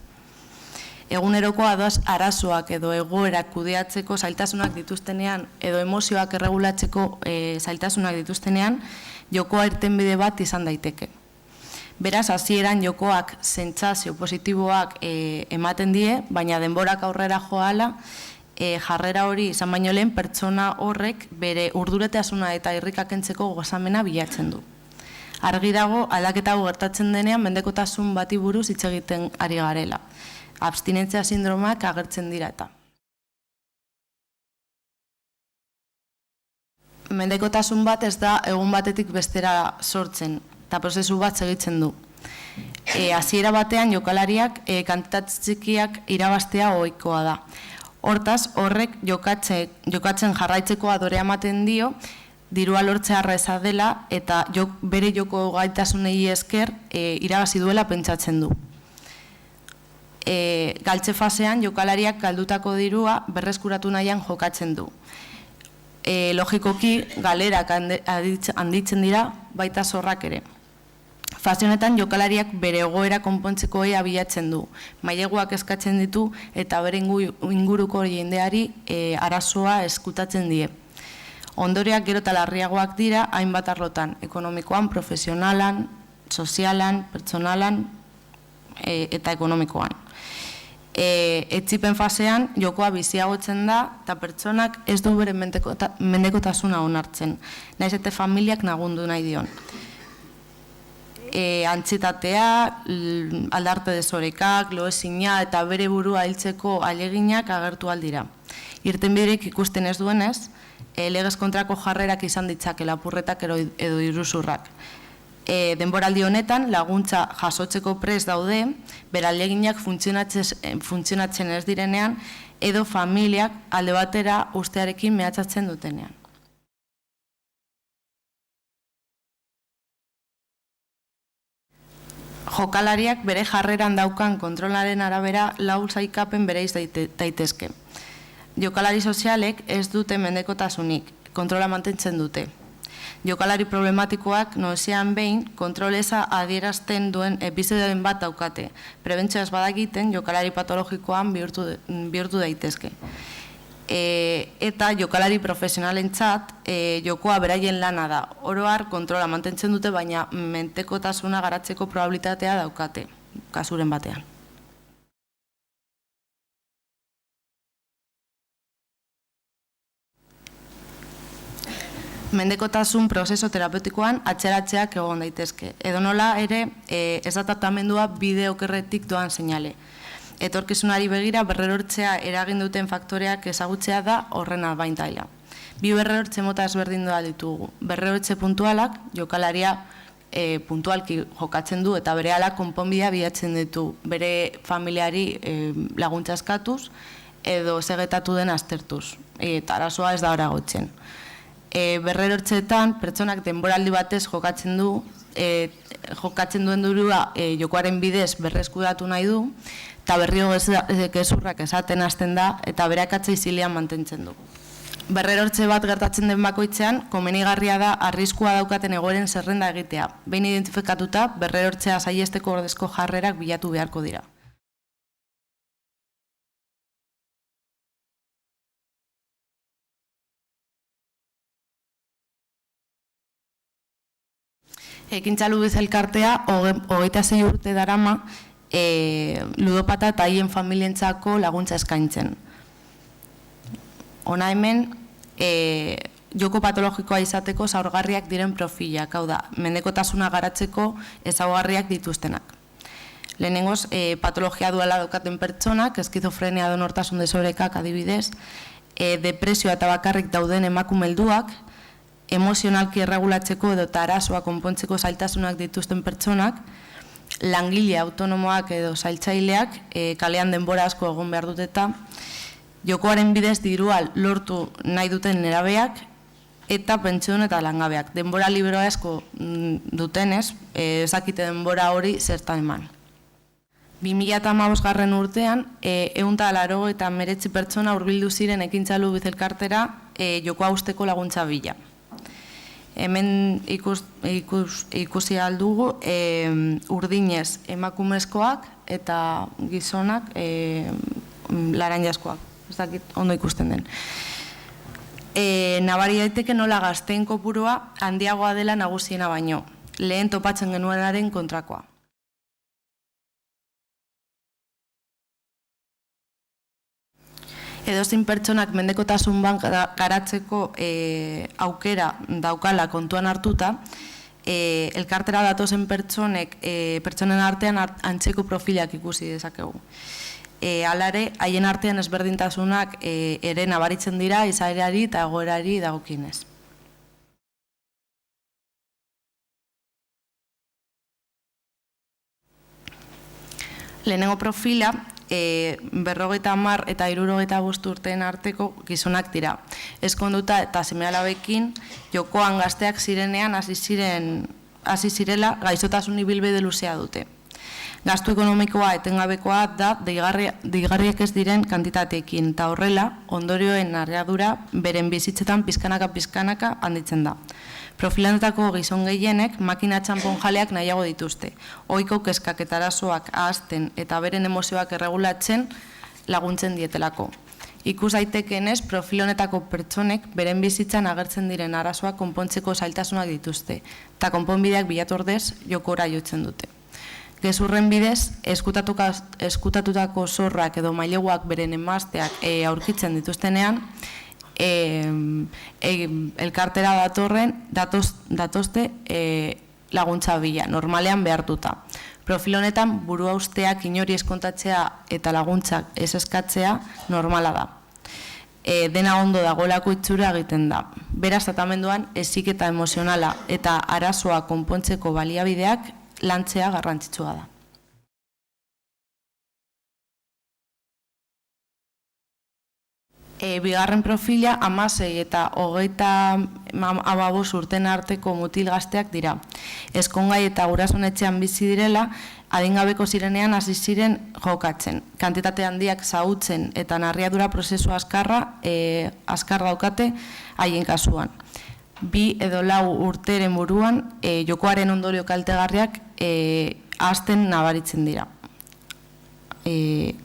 Eguneroko arazoak edo egoerak kudeatzeko zailtasunak dituztenean edo emozioak erregulatzeko zailtasunak dituztenean, jokoa irtenbide bat izan daiteke. Beraz, hasieran jokoak sentsazio positiboak ematen die, baina denborak aurrera joala, jarrera hori izan baino lehen pertsona horrek bere urduretasuna eta irrikakentzeko gozamena bilatzen du. Argi dago, aldaketa hau gertatzen denean mendekotasun bati buruz hitz egiten ari garela. Abstinentzia sindromak agertzen dira eta. Mendekotasun bat ez da egun batetik bestera sortzen, eta prozesu bat segitzen du. Hasiera batean jokalariak kantitate txikiak irabaztea ohikoa da. Hortaz, horrek jokatzen jarraitzeko adorea ematen dio, dirua lortzea erraza dela eta bere joko gaitasunei esker irabazi duela pentsatzen du. Galtze fasean jokalariak galdutako dirua berreskuratu nahian jokatzen du. Logikoki galerak handitzen dira baita zorrak ere. Fase honetan jokalariak bere egoera konpontzeko abiatzen du. Maileguak eskatzen ditu eta bere inguruko jendeari arazoa eskutatzen die. Ondorioak gero eta larriagoak dira hainbat arlotan, ekonomikoan, profesionalan, sozialan, pertsonalan eta ekonomikoan. Etzipen fasean jokoa biziagotzen da eta pertsonak ez du bere mendekotasuna onartzen, nahiz eta familiak lagundu nahi dion. Antsietatea, aldarte desorekak, loezina eta bere burua hiltzeko ahaleginak agertu aldira. Irtenbiderik ikusten ez duenez, legez kontrako jarrerak izan ditzake lapurretak edo iruzurrak. Denboraldi honetan laguntza jasotzeko prest daude, bere ahaleginak funtzionatzen ez direnean, edo familiak alde batera ustearekin mehatxatzen dutenean. Jokalariak bere jarreran daukan kontrolaren arabera lau sailkapen bereiz daitezke. Jokalari sozialek ez dute mendekotasunik, kontrola mantentzen dute. Jokalari problematikoak noizean behin kontroleza adierazten duen episodoen bat daukate. Prebentzioa ez badakiten jokalari patologikoan bihurtu daitezke. Eta jokalari profesionalentzat jokoa beraien lana da. Oro har kontrola mantentzen dute, baina mendekotasuna garatzeko probabilitatea daukate, kasuren batean. Mendekotasun prozeso terapeutikoan atxeratzeak egon daitezke. Edonola ere, ez da tratamendua bide okerretik doan seinale. Etorkizunari begira berrerortzea eragin duten faktoreak ezagutzea da horren albaintaila. Bi berrerortze mota ezberdin doa ditugu. Berrerortze puntualak, jokalaria puntualki jokatzen du eta berehala konponbidea bilatzen ditu bere familiari laguntza eskatuz edo segetatu den aztertuz. Eta arazoa ez da oragotzen. Berrerortzeetan pertsonak denboraldi batez jokatzen duen durua jokoaren bidez berreskuratu nahi du eta berrio gezurrak esaten hasten da eta bere akatsa isilean mantentzen du. Berrerortze bat gertatzen den bakoitzean, komenigarria da arriskua daukaten egoeren zerrenda egitea. Behin identifikatuta, berrerortzea saihesteko ordezko jarrerak bilatu beharko dira. Ekintza Ludiz elkartea 26 urte darama ludopata eta haien familientzako laguntza eskaintzen. Hona hemen, joko patologikoa izateko zaurgarriak diren profilak, hau da, mendekotasuna garatzeko ezaugarriak dituztenak. Lehenengoz, patologia duela daukaten pertsonak, eskizofrenia edo nortasun desorekak adibidez, depresioa eta bakarrik dauden emakume helduak, emozionalki erregulatzeko edo arazoa konpontzeko zailtasunak dituzten pertsonak, langile autonomoak edo zailtzaileak, kalean denbora asko egon behar dut eta, jokoaren bidez dirua lortu nahi duten nerabeak, eta pentsiodun eta langabeak. Denbora libero asko dutenez, ezakite denbora hori zertan eman. 2015 urtean, 189 pertsona hurbildu ziren Ekintza Ludiz elkartera jokoa uzteko laguntza bila. Hemen ikusi aldugu urdinez emakumezkoak eta gizonak laranjaskoak. Ez dakit ondo ikusten den. Nabari daiteke nola gazteen kopurua handiagoa dela nagusiena baino. Lehen topatzen genuenaren kontrakoa. Edozein pertsonak mendekotasun bat garatzeko aukera daukala kontuan hartuta, elkartera datozen pertsonen artean antzeko profilak ikusi dezakegu. Hala ere, haien artean ezberdintasunak ere nabaritzen dira izaerari eta egoerari dagokienez. Lehenengo profila, 50 eta 65 urteen arteko gizonak dira. Ezkonduta eta seme-alabekin jokoan gazteak zirenean hasi zirela gaixotasun ibilbide luzea dute. Gastu ekonomikoa etengabekoa da deigarriak ez diren kantitateekin eta horrela ondorioen narriadura beren bizitzetan pizkanaka handitzen da. Profilanetako gizon gehienek makina txanponjaleak nahiago dituzte. Ohiko kezkak eta arazoak ahazten eta beren emozioak erregulatzen laguntzen dietelako. Ikus daitekeenez, profil honetako pertsonek beren bizitzan agertzen diren arazoak konpontzeko zailtasunak dituzte eta konponbideak bilatu ordez jokora jotzen dute. Gezurren bidez, eskutatutako zorrak edo maileguak beren emazteak aurkitzen dituztenean, elkartera datozte laguntza bila, normalean behartuta. Profil honetan burua usteak inori eskontatzea eta laguntzak ez eskatzea normala da. Dena ondo dagoelako itxura egiten da. Beraz, tratamenduan heziketa emozionala eta arazoa konpontzeko baliabideak lantzea garrantzitsua da. Bigarren profila 16 eta 25 urten arteko mutil gazteak dira. Ezkongai eta gurasoetxean bizi direla, adingabeko zirenean hasi ziren jokatzen. Kantitate handiak xahutzen eta narriadura prozesu azkar daukate haien kasuan. 2 edo 4 urteren buruan jokoaren ondorio kaltegarriak hasten nabaritzen dira.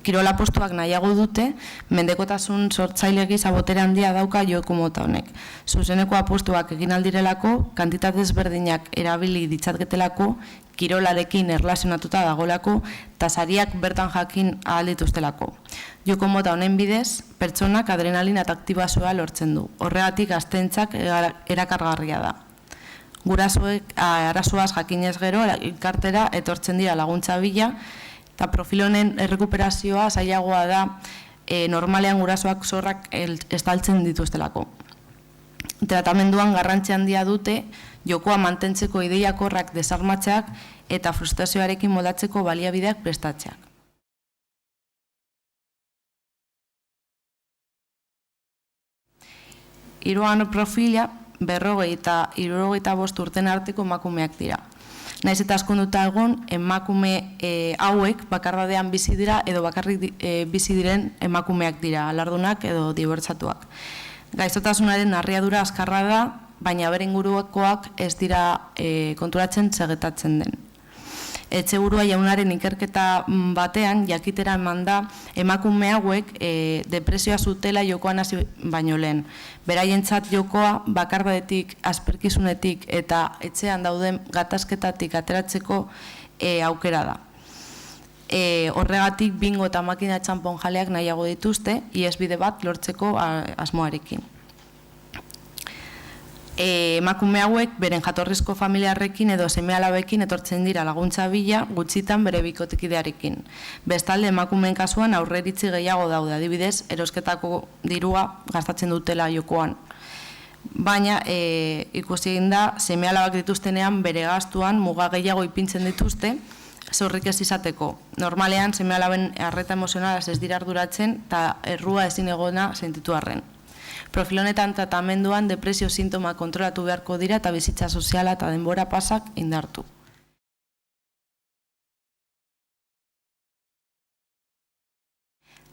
Kirola postuak nahiago dute, mendekotasun sortzaile gisa botere handia dauka joko mota honek. Zuzeneko apostuak egin aldirelako, kantitatez berdinak erabili ditzatketelako, kirolarekin erlazionatuta dagolako, eta sariak bertan jakin ahal dituztelako. Joko mota honen bidez, pertsonak adrenalina eta aktibazioa lortzen du. Horregatik gaztentzak erakargarria da. Gurasoek arazoaz jakinez gero, elkartera etortzen dira laguntza bila, eta profil honen errekuperazioa zailagoa da normalean gurasoak zorrak estaltzen dituztelako. Tratamenduan garrantzi handia dute jokoa mantentzeko ideiakorrak desarmatzeak eta frustrazioarekin moldatzeko baliabideak prestatzeak. Hirugarren profila 40 eta 65 urten arteko emakumeak dira. Naiz eta askunduta egon, emakume hauek bakardadean bizi dira edo bakarrik bizi diren emakumeak dira, alardunak edo dibertsatuak. Gaixotasunaren narriadura azkarra da, baina bere ingurukoak ez dira konturatzen segetatzen den. Etxeburua jaunaren ikerketa batean jakitera eman da emakume hauek depresioa zutela jokoan hasi baino lehen. Beraientzat jokoa bakardadetik, asperkizunetik eta etxean dauden gatazketatik ateratzeko aukera da. Horregatik bingo eta makina txanpon jaleak nahiago dituzte, ihesbide bat lortzeko asmoarekin. Emakume hauek beren jatorrizko familiarrekin edo seme-alabekin etortzen dira laguntza bila gutxitan bere bikotekidearekin. Bestalde emakumeen kasuan aurreritzi gehiago daude, adibidez, erosketako dirua gastatzen dutela jokoan. Baina ikusi egin da seme-alabak dituztenean bere gastuan muga gehiago ipintzen dituzte, zorrik ez izateko. Normalean seme-alaben arreta emozionalaz ez dira arduratzen eta errua ezin egona sentitu arren. Profil honetan tratamenduan depresio sintoma kontrolatu beharko dira eta bizitza soziala eta denbora pasak indartu.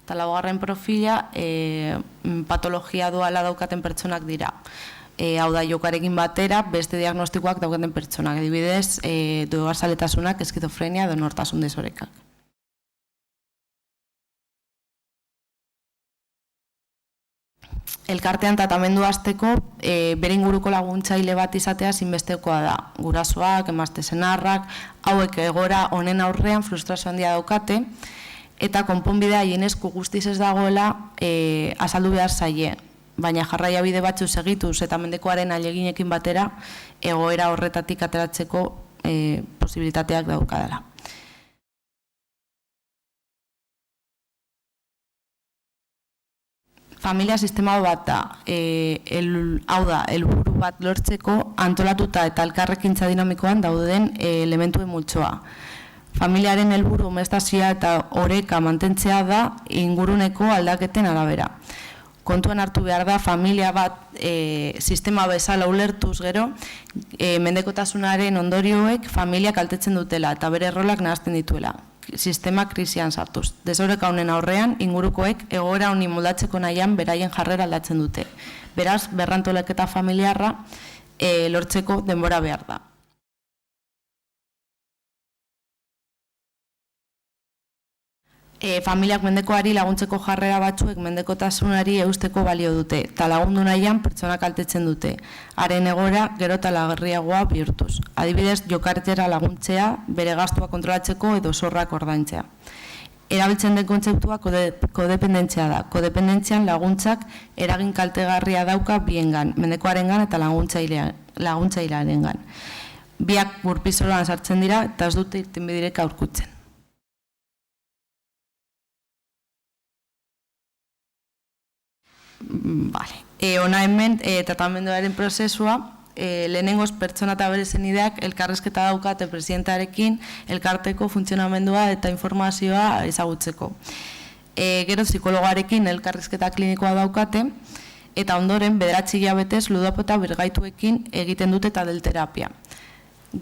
Eta laugarren profila patologia duala daukaten pertsonak dira. Hau da, jokarekin batera beste diagnostikoak daukaten pertsonak. Adibidez, doazaletasunak, eskizofrenia edo nortasun desorekak. Elkartean tratamendu hasteko bere inguruko laguntzaile bat izatea zinbestekoa da. Gurasoak, emazte senarrak, hauek egora honen aurrean frustrazio handia daukate eta konponbidea haien esku guztiz ez dagoela azaldu behar zaie. Baina jarraiabide batzu segituz eta mendekoaren ahaleginekin batera egoera horretatik ateratzeko posibilitateak daukadala. Familia sistema bat da, hau da, helburu bat lortzeko antolatuta eta elkarrekintza dinamikoan dauden elementuen multzoa. Familiaren helburu umestazioa eta oreka mantentzea da inguruneko aldaketen arabera. Kontuan hartu behar da, familia bat sistema bezala ulertuz gero, mendekotasunaren ondorioek familia kaltetzen dutela eta bere errolak nahazten dituela. Sistema krisian sartuz. Desoreka honen aurrean, ingurukoek egoera honi moldatzeko nahian beraien jarrera aldatzen dute. Beraz, berrantolaketa familiarra lortzeko denbora behar da. Familiak mendekoari laguntzeko jarrera batzuek mendekotasunari eusteko balio dute, eta lagundu nahian pertsona kaltetzen dute, haren egoera gero eta lagerriagoa bihurtuz. Adibidez, jokartera laguntzea, bere gastua kontrolatzeko edo zorrak ordaintzea. Erabiltzen den kontzeptua kodependentzia da. Kodependentzian laguntzak eragin kaltegarria dauka biengan, mendekoarengan eta laguntzailearengan. Biak gurpizoloan sartzen dira eta ez dute irtenbiderik aurkutzen. Hona hemen tratamenduaren prozesua, lehenengoz pertsona eta bere senideak elkarrizketa daukate presidentearekin elkarteko funtzionamendua eta informazioa ezagutzeko. gero psikologoarekin elkarrizketa klinikoa daukate, eta ondoren 9 hilabetez ludopata birgaituekin egiten dute taldeterapia.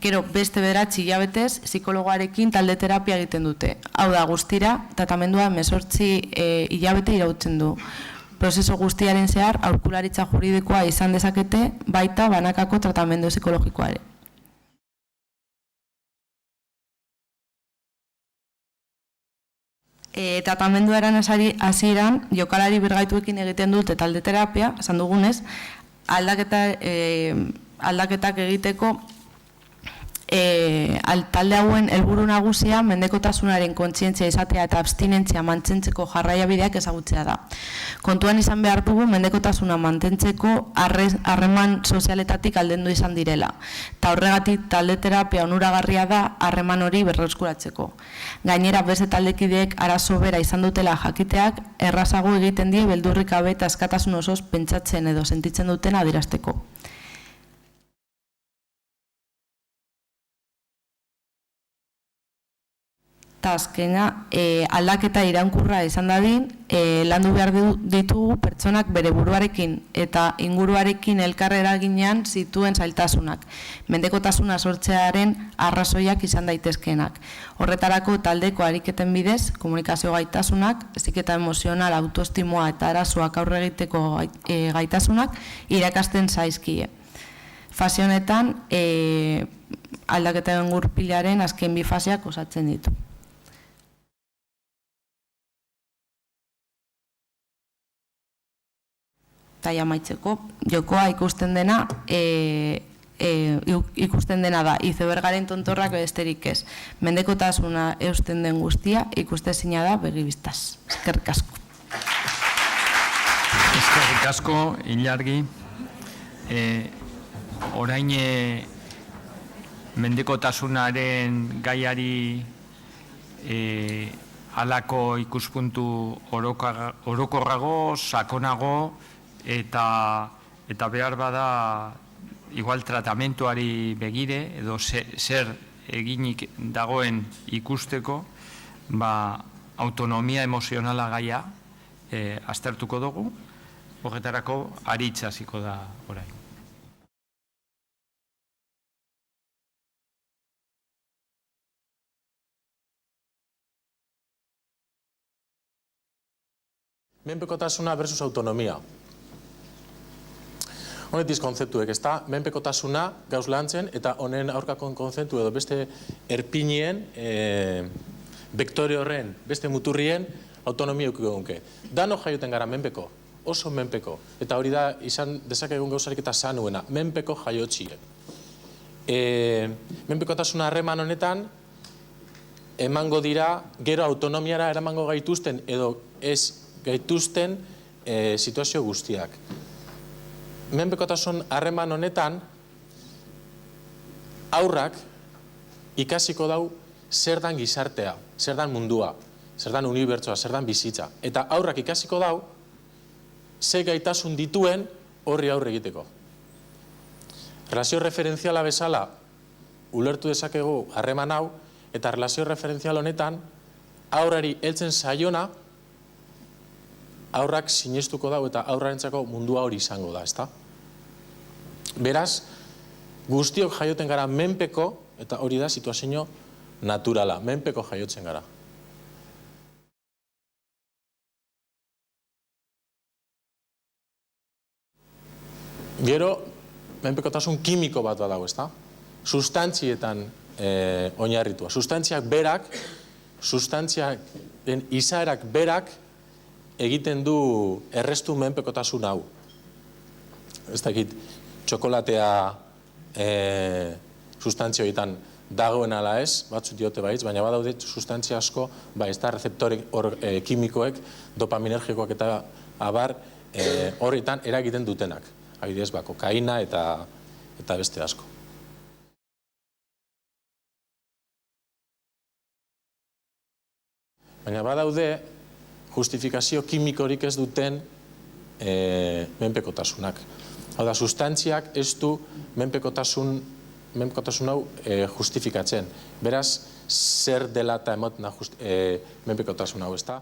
Gero beste 9 hilabetez psikologoarekin taldeterapia egiten dute. Hau da, guztira, tratamendua 18 hilabete irautzen du. Prozeso guztiaren zehar, aholkularitza juridikoa izan dezakete, baita banakako tratamendu psikologikoare. Tratamenduaren hasieran jokalari birgaituekin egiten dute taldeterapia, esan dugunez, aldaketak egiteko talde hauen helburu nagusia mendekotasunaren kontzientzia izatea eta abstinentzia mantzentzeko jarraiabideak ezagutzea da. Kontuan izan behar dugu mendekotasuna mantentzeko harreman sozialetatik aldendu izan direla, eta horregatik taldeterapia onuragarria da harreman hori berreskuratzeko. Gainera, beste taldekideek arazo bera izan dutela jakiteak errazago egiten die beldurrik gabe eta askatasun osoz pentsatzen edo sentitzen duten adierazteko. Eta azkena, aldaketa iraunkurra izan dadin, landu behar ditugu pertsonak bere buruarekin eta inguruarekin elkarra eraginean zituen zailtasunak, mendekotasuna sortzearen arrazoiak izan daitezkeenak. Horretarako taldeko ariketen bidez, komunikazio gaitasunak, heziketa emozional, autoestimoa eta arazoak aurre egiteko gaitasunak irakasten zaizkie. Fase honetan, aldaketaren gurpilaren azken bi faseak osatzen ditu. Eta amaitzeko, jokoa ikusten dena da, izebergaren tontorrak besterik ez. Mendekotasuna eusten den guztia ikustezina da begibistaz. Eskerrik asko. Eskerrik asko, Ilargi. Orain mendekotasunaren gaiari halako ikuspuntu orokorrago, sakonago, eta behar bada igual tratamentuari begire edo zer eginik dagoen ikusteko, autonomia emozionala gaia aztertuko dugu, horretarako Aritz hasiko da orain. Menpekotasuna versus autonomia. Honetiz kontzeptuek, ez da, menpekotasuna gauz lantzen eta honen aurkakon kontzeptu edo beste erpinien, bektore horren, beste muturrien autonomia eukiko gunke. Dano jaioten gara menpeko, oso menpeko, eta hori da izan dezakegun gauzarik eta sanuena, menpeko jaiotxie. Menpekotasuna harreman honetan, emango dira, gero autonomiara eramango gaituzten edo ez gaituzten situazio guztiak. Menpekotasun harreman honetan, aurrak ikasiko dau zer dan gizartea, zer dan mundua, zer dan unibertsoa, zer dan bizitza. Eta aurrak ikasiko dau, ze gaitasun dituen horri aurre egiteko. Relazio referentziala bezala, ulertu dezakegu harreman hau, eta relazio referentzial honetan, aurrari heltzen zaiona, aurrak sinestuko dau eta aurrarentzako mundua hori izango da, ezta? Beraz, guztiok jaioten gara menpeko, eta hori da situazio naturala, menpeko jaiotzen gara. Gero, menpekotasun kimiko bat badago, ezta? Sustantzietan oinarritua. Sustantziak berak, sustantziak izaerak berak, egiten du errestu menpekotasun hau. Ez dakit, txokolatea sustantzia horietan dagoen ala ez, batzut diote baitz, baina badaude sustantzia asko, ez da rezeptore kimikoek, dopaminergikoak eta abar horietan eragiten dutenak. Adibidez, kokaina eta beste asko. Baina badaude, justifikazio kimikorik ez duten menpekotasunak. Hau da, sustantziak ez du menpekotasun hau justifikatzen. Beraz, zer dela eta emoten menpekotasun hau, ez da?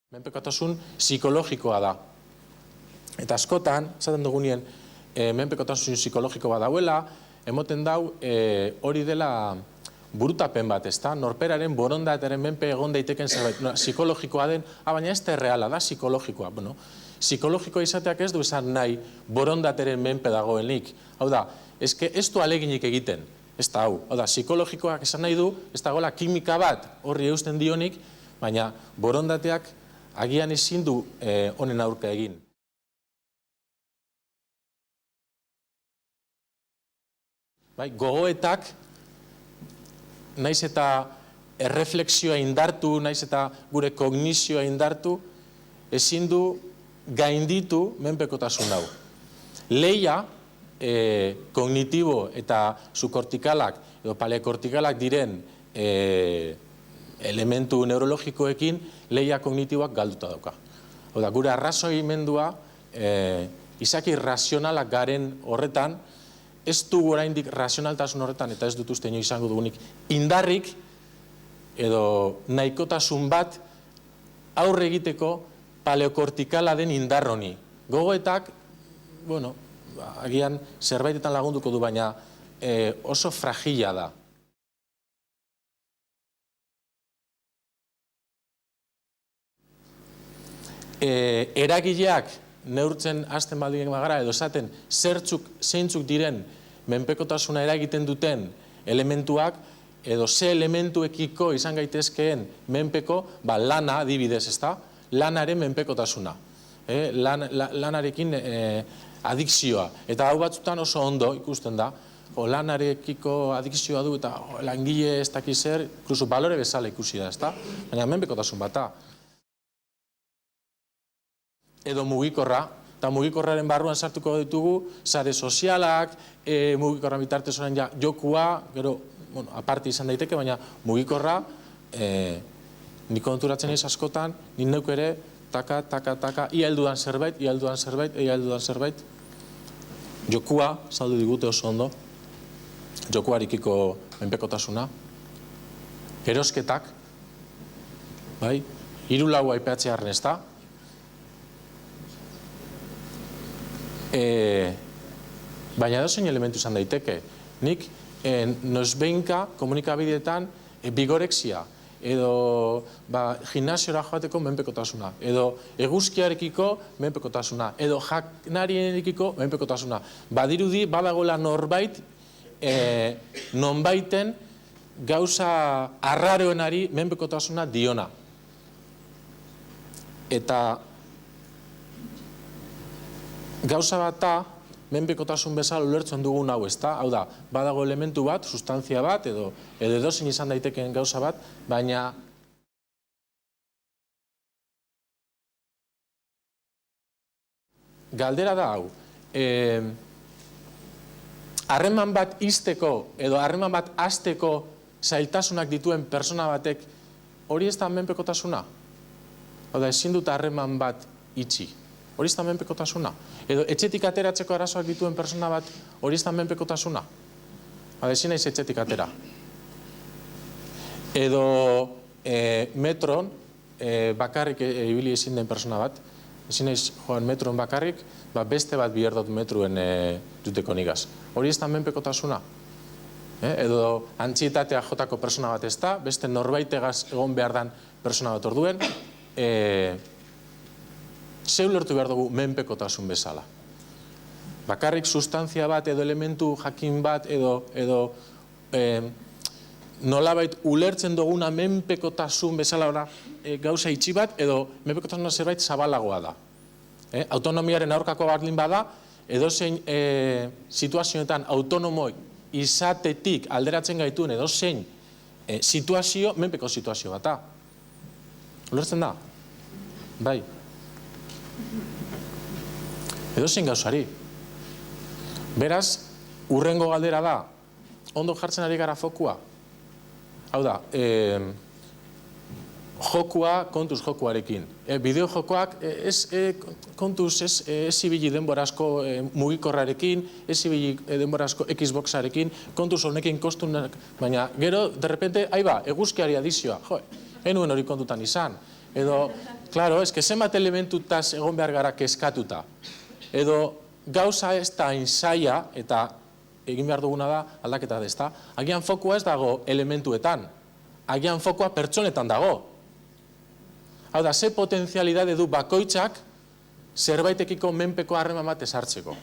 Menpekotasun psikologikoa da. Eta askotan, esaten dugunien, menpekotasun psikologikoa dauela, emoten dau hori dela burutapen bat, ezta? Norperaren borondataren menpe egon daiteken zerbait. Psikologikoa den, baina ez da erreala da psikologikoa. Bueno, psikologikoa izateak ez du esan nahi borondateren menpe dagoenik. Hau da, ez du aleginik egiten, ez da hau. Hau da, psikologikoak esan nahi du, ez dagoela kimika bat horri eusten dionik, baina borondateak agian ezin du honen aurka egin. Gogoetak, naiz eta erreflexioa indartu, naiz eta gure kognizioa indartu, ezin du gainditu menpekotasun hau. Lehia, kognitibo eta subkortikalak edo paleokortikalak diren elementu neurologikoekin lehia kognitiboak galduta dauka. Oda, gure arrazoimendua, izaki razionalak garen horretan, ez dugu oraindik razionaltasun horretan, eta ez dut uste ino izango dugunik, indarrik edo nahikotasun bat aurre egiteko paleokortikala den indar honi. Gogoetak, bueno, agian zerbaitetan lagunduko du, baina oso fragila da. Eragileak neurtzen hasten baldin bagara edo esaten zeintzuk diren menpekotasuna eragiten duten elementuak edo ze elementuekiko izan gaitezkeen menpeko, lana adibidez, ezta? Lanaren menpekotasuna. Lanarekin adikzioa. Eta hau batzutan oso ondo ikusten da, lanarekiko adikzioa du eta langile ez dakiz zer, inkluso balore bezala ikusi da, ezta? Baina menpekotasun bata. Edo mugikorra, eta mugikorraren barruan sartuko ditugu, sare sozialak, mugikorra bitartez orain jokua, gero, aparte izan daiteke, baina mugikorra, nik konturatzen ez askotan, nik neuk ere, taka, ia heldudan zerbait, jokua, saldu digute oso ondo, jokuarikiko menpekotasuna, erosketak, bai, 3-4 aipeatzearen ez da, baina edozein elementu izan daiteke. Nik noizbehinka komunikabideetan bigorexia, edo gimnasiora joateko menpekotasuna, edo eguzkiarekiko menpekotasuna, edo jaknarierekiko menpekotasuna. Badirudi badagoela norbait, nonbaiten gauza arraroenari menpekotasuna diona. Eta gauza bata, menpekotasun bezala ulertzen dugun hau, ezta? Hau da, badago elementu bat, sustantzia bat, edo edozein izan daitekeen gauza bat, baina galdera da hau, harreman bat izteko edo harreman bat hasteko zailtasunak dituen persona batek hori ez da menpekotasuna? Hau da, ezin dut harreman bat itxi. Hori ez da menpekotasuna. Edo etxetik ateratzeko arazoak dituen persona bat, hori ez da menpekotasuna. Ezin naiz etxetik atera. Edo metron bakarrik ibili ezin den persona bat, ezin naiz joan metron bakarrik, beste bat biherdot metruen duteko nigaz. Hori ez da menpekotasuna. Edo antxietatea jotako persona bat ez da, beste norbaitegaz egon behar dan persona bat orduen, ze ulertu behar dugu menpekotasun bezala. Bakarrik sustantzia bat edo elementu jakin bat edo nolabait ulertzen duguna menpekotasun bezala gauza itxi bat edo menpekotasuna zerbait zabalagoa da. Autonomiaren aurkako bardin bada, edozein situazioetan autonomoi izatetik alderatzen gaituen edozein situazio, menpeko situazio bat da. Ulertzen da? Bai. Edozein gauzari. Beraz, urrengo galdera da, ondo jartzen ari gara fokua. Hau da, jokua kontuz jokuarekin. Bideo jokoak kontuz ez ibili denbora asko mugikorrarekin, ez ibili denbora asko Xboxarekin, kontuz honekin kostunak, baina gero, derrepente, eguzkiari adizioa, enuen hori kontutan izan. Edo, klaro, eske zenbat elementutaz egon behar gara kezkatuta. Edo, gauza ez da inzaia, eta egin behar duguna da aldaketa dezta, agian fokua ez dago elementuetan, agian fokua pertsonetan dago. Hau da, ze potentzialidade du bakoitzak zerbaitekiko menpeko harreman bat ezartzeko.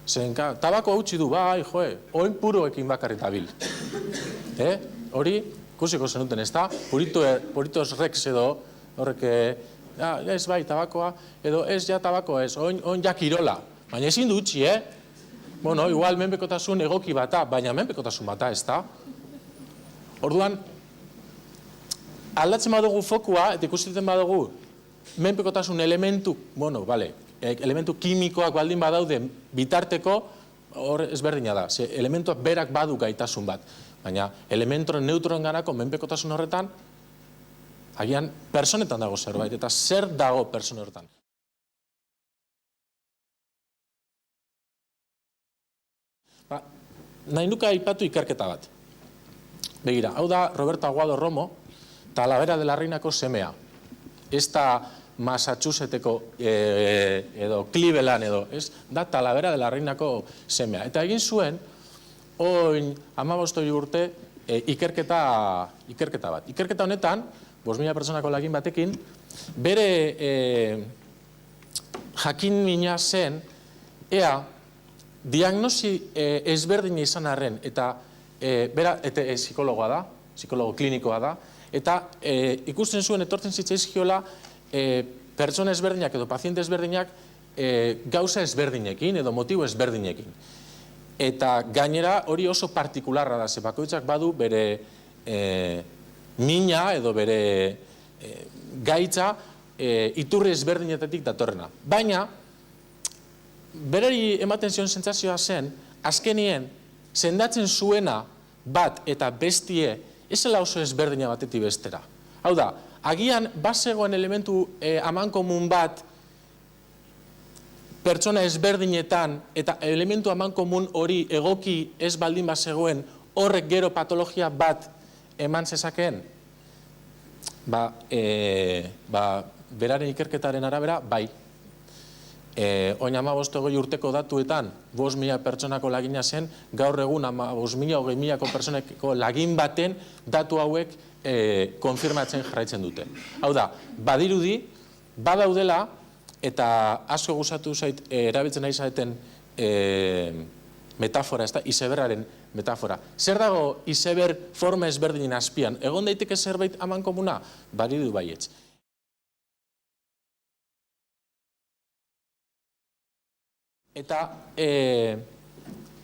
Zenka, tabako hautsi du, bai, joe, oin puroekin bakarrita bil. Hori, ikusiko zenuten ez da, puritos rex edo, horrek, ez bai, tabakoa, edo ez ja tabakoa ez, oin ja kirola. Baina ezin du utzi, Bueno, igual menpekotasun egoki bata, baina menpekotasun bata, ez da? Orduan, aldatzen badugu fokua, eta ikusteten badugu, menpekotasun elementu, bueno, bale, elementu kimikoak baldin badaude bitarteko, hor ezberdina da. Elementuak berak badu gaitasun bat, baina elementoren neutroen ganako menpekotasun horretan, agian personetan dago zerbait, eta zer dago persone horretan. Nahi nuka aipatu ikerketa bat. Begira, hau da Roberto Aguado Romo, Talavera de la Reinako semea. Ez da Massachusettseko edo Cleveland edo, ez da Talavera de la Reinako semea. Eta egin zuen, oin 15 urte ikerketa bat. Ikerketa honetan, 5.000 pertsonako lagin batekin, bere jakin mina zen, ea, diagnosi ezberdina izan arren, eta psikologoa da, psikologo klinikoa da, eta ikusten zuen etortzen zitzaizkiola pertsona ezberdinak edo paziente ezberdinak gauza ezberdinekin edo motibo ezberdinekin. Eta gainera hori oso partikularra da, ze bakoitzak badu bere mina edo bere gaitza iturri ezberdinetatik datorrena. Baina, berari ematen zion sentsazioa zen, azkenien, sendatzen zuena bat eta bestie, ezela oso ezberdina batetik bestera. Hau da, agian bazegoen elementu amankomun bat pertsona ezberdinetan eta elementu amankomun hori egoki ez baldin bazegoen horrek gero patologia bat eman zezakeen? Beraren ikerketaren arabera, bai. Oin 15 urteko datuetan 5.000 pertsonako lagina zen, gaur egun 5.000 o 20.000ko pertsoneko lagin baten datu hauek konfirmatzen jarraitzen dute. Hau da, badirudi, badaudela, eta asko gustatu zait erabiltzen ari zaeten metafora, ez da, izeberraren metafora. Zer dago izeber forma ezberdinen azpian? Egon daiteke zerbait amankomuna? Badiru baietz. Eta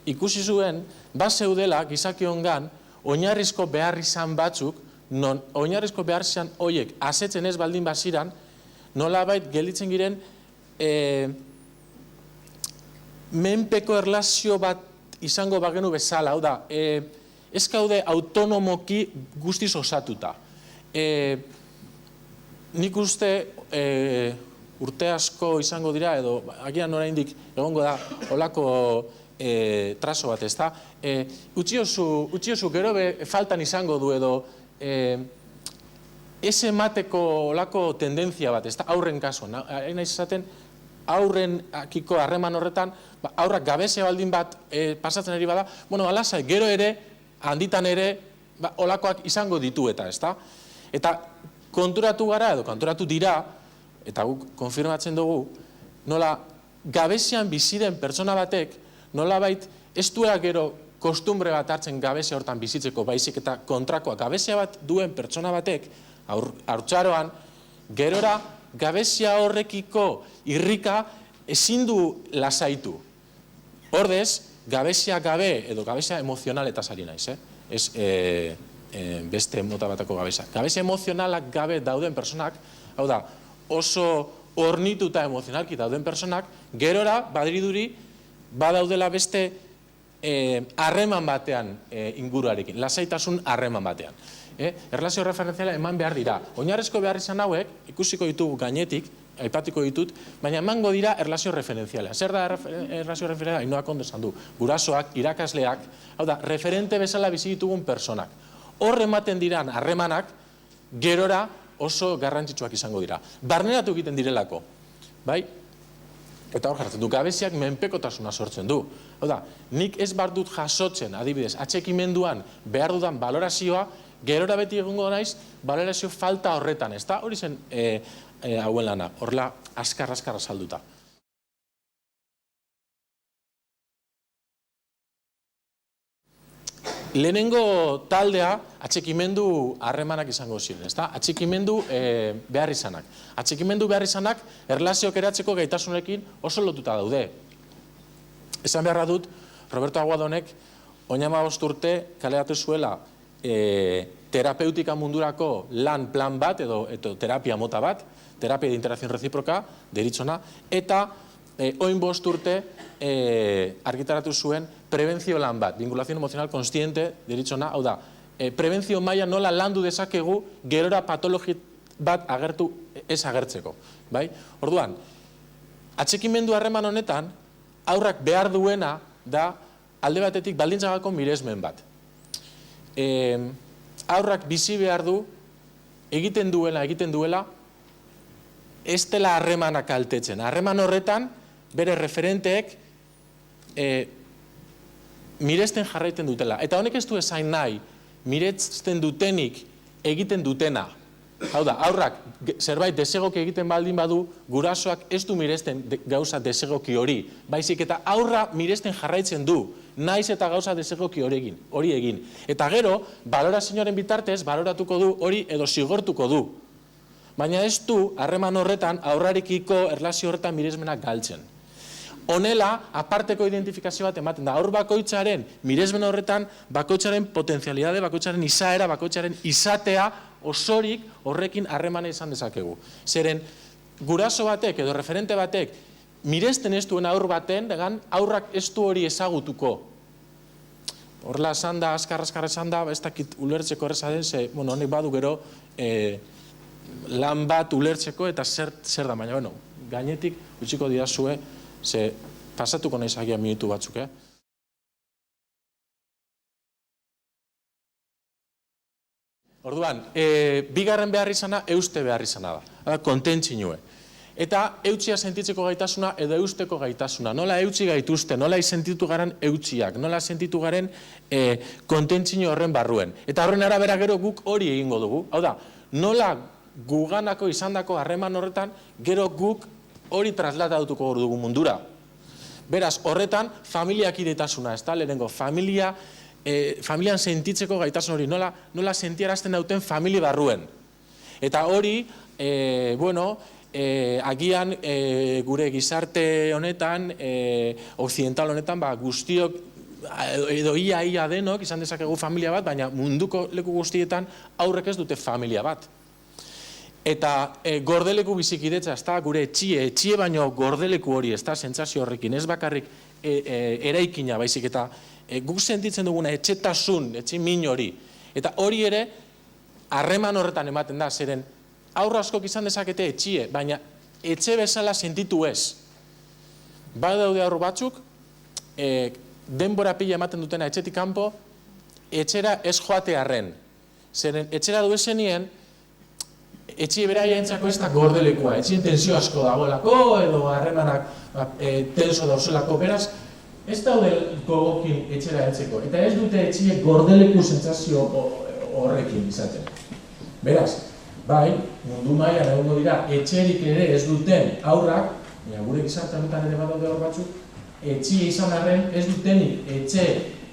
ikusi zuen, bazeudela gizakiongan oinarrizko behar izan batzuk, non oinarrizko behar izan horiek asetzen ez baldin baziran, nolabait gelditzen giren menpeko erlazio bat izango bagenu bezala, hau da, ez gaude autonomoki guztiz osatuta. Nik uste urte asko izango dira, edo agian oraindik egongo da olako trazo bat, ez da? Utziozu gero faltan izango du edo ez emateko olako tendentzia bat, ez da? Aurren kasuan, nahi izaten aurren akiko harreman horretan, aurrak gabezia baldin bat pasatzen ari bada, bueno, alasai, gero ere, handitan ere, olakoak izango ditu eta, ez da? Eta konturatu gara edo konturatu dira, eta guk konfirmatzen dugu, nola gabezian biziren pertsona batek, nolabait ez duela gero kostumbre bat hartzen gabezia hortan bizitzeko baizik eta kontrakoa. Gabezia bat duen pertsona batek, haurtzaroan, gerora gabezia horrekiko irrika ezin du lasaitu. Ordez, gabezia gabe edo gabezia emozionaletaz ari naiz, ez beste mota batako gabezia. Gabezia emozionalak gabe dauden personak, hau da, oso ornituta emozionalki dauden personak, gerora, badiriduri, badaudela beste harreman batean inguruarekin, lasaitasun harreman batean. Erlazio referentziala eman behar dira. Oinarrezko behar izan hauek, ikusiko ditugu gainetik, aipatiko ditut, baina emango dira erlazio referentziala. Zer da erlazio referentziala? Ainoak ondo esan du. Gurasoak, irakasleak, hau da, referente bezala bizi ditugun personak. Hor ematen diran harremanak, gerora oso garrantzitsuak izango dira. Barneratu egiten direlako, bai? Eta hor jartzen du, gabeziak menpekotasuna sortzen du. Hau da, nik ez bar dut jasotzen, adibidez, atxikimenduan behar dudan balorazioa, gerora beti egongo naiz, balorazio falta horretan, ez da? Hori zen hauen lana, horrela askar-askar azalduta. Lehenengo taldea atxikimendu harremanak izango ziren, ezta? Atxikimendu behar izanak. Atxikimendu behar izanak erlazioak eratzeko gaitasunekin oso lotuta daude. Esan beharra dut, Roberto Aguadonek oinama 5 urte kaleratu zuela terapeutika mundurako lan plan bat edo terapia mota bat, terapia de interacción recíproca, deritzona, eta oin 5 urte argitaratu zuen prebentzio lan bat, vinculación emocional consciente, deritzona, hau da, prebentzio maila nola landu dezakegu gerora patologi bat agertu ez agertzeko. Orduan, atxikimendu harreman honetan, aurrak behar duena da alde batetik baldintzagako miresmen bat. Aurrak bizi behar du, egiten duela, ez dela harremanak kaltetzen. Harreman horretan, bere referenteek miresten jarraiten dutela. Eta honek ez du esain nahi, miresten dutenik egiten dutena. Hau da, aurrak zerbait desegoki egiten baldin badu, gurasoak ez du miresten gauza desegoki hori. Baizik eta aurra miresten jarraitzen du, naiz eta gauza desegoki hori egin. Eta gero, balorazioaren bitartez, baloratuko du hori edo zigortuko du. Baina ez du, harreman horretan, aurrarekiko erlazio horretan miresmenak galtzen. Honela, aparteko identifikazio bat ematen da. Aur bakoitzaren miresmen horretan, bakoitzaren potenzialidade, bakoitzaren izaera, bakoitzaren izatea osorik horrekin harremana izan dezakegu. Zeren, guraso batek edo referente batek miresten ez duen aur baten, aurrak ez du hori ezagutuko. Horrela esan da, azkar esan da, ez dakit ulertzeko erreza den, honek badu gero lan bat ulertzeko eta zer da, baina, gainetik utziko didazue, ze pasatuko nahiz agian minutu batzuk, Orduan, bigarren behar izana, euste behar izana da, kontentzinue. Eta eutxia sentitzeko gaitasuna edo eusteko gaitasuna. Nola eutxi gaituzte, nola sentitu garen eutxiak, nola sentitu garen kontentzinu horren barruen. Eta horren arabera gero guk hori egingo dugu. Hau da, nola guganako izandako harreman horretan, gero guk hori trasladatuko dugu mundura. Beraz, horretan, familiakidetasuna, ez da, lehenengo, familian sentitzeko gaitasun hori, nola sentiarazten dauten familia barruen. Eta hori, agian gure gizarte honetan, occidental honetan, guztiok, edo ia denok, izan dezakegu familia bat, baina munduko leku guztietan aurrek ez dute familia bat. Eta gordeleku bizikidetza, ez da, gure etxie baino gordeleku hori, ez da, sentsazio horrekin, ez bakarrik eraikina baizik, eta guk sentitzen duguna etxetasun, etxe min hori. Eta hori ere, harreman horretan ematen da, zeren aurra askok izan dezakete etxie, baina etxe bezala sentitu ez. Badaude aurru batzuk, denbora pila ematen dutena etxetik kanpo, etxera ez joate arren. Zeren etxera du esenien, etxie beraia entzako ez da gordelekua, etxien tensio asko dagoelako, edo harremanak tenso dauzelako, beraz, ez daude gogokin etxera entzeko, eta ez dute etxie gordeleku sentsazio horrekin izaten. Beraz, bai, mundu mailan egongo dira, etxerik ere ez duten aurrak, gure gizarte honetan ere badaude aur batzuk, etxie izan arren ez dutenik etxe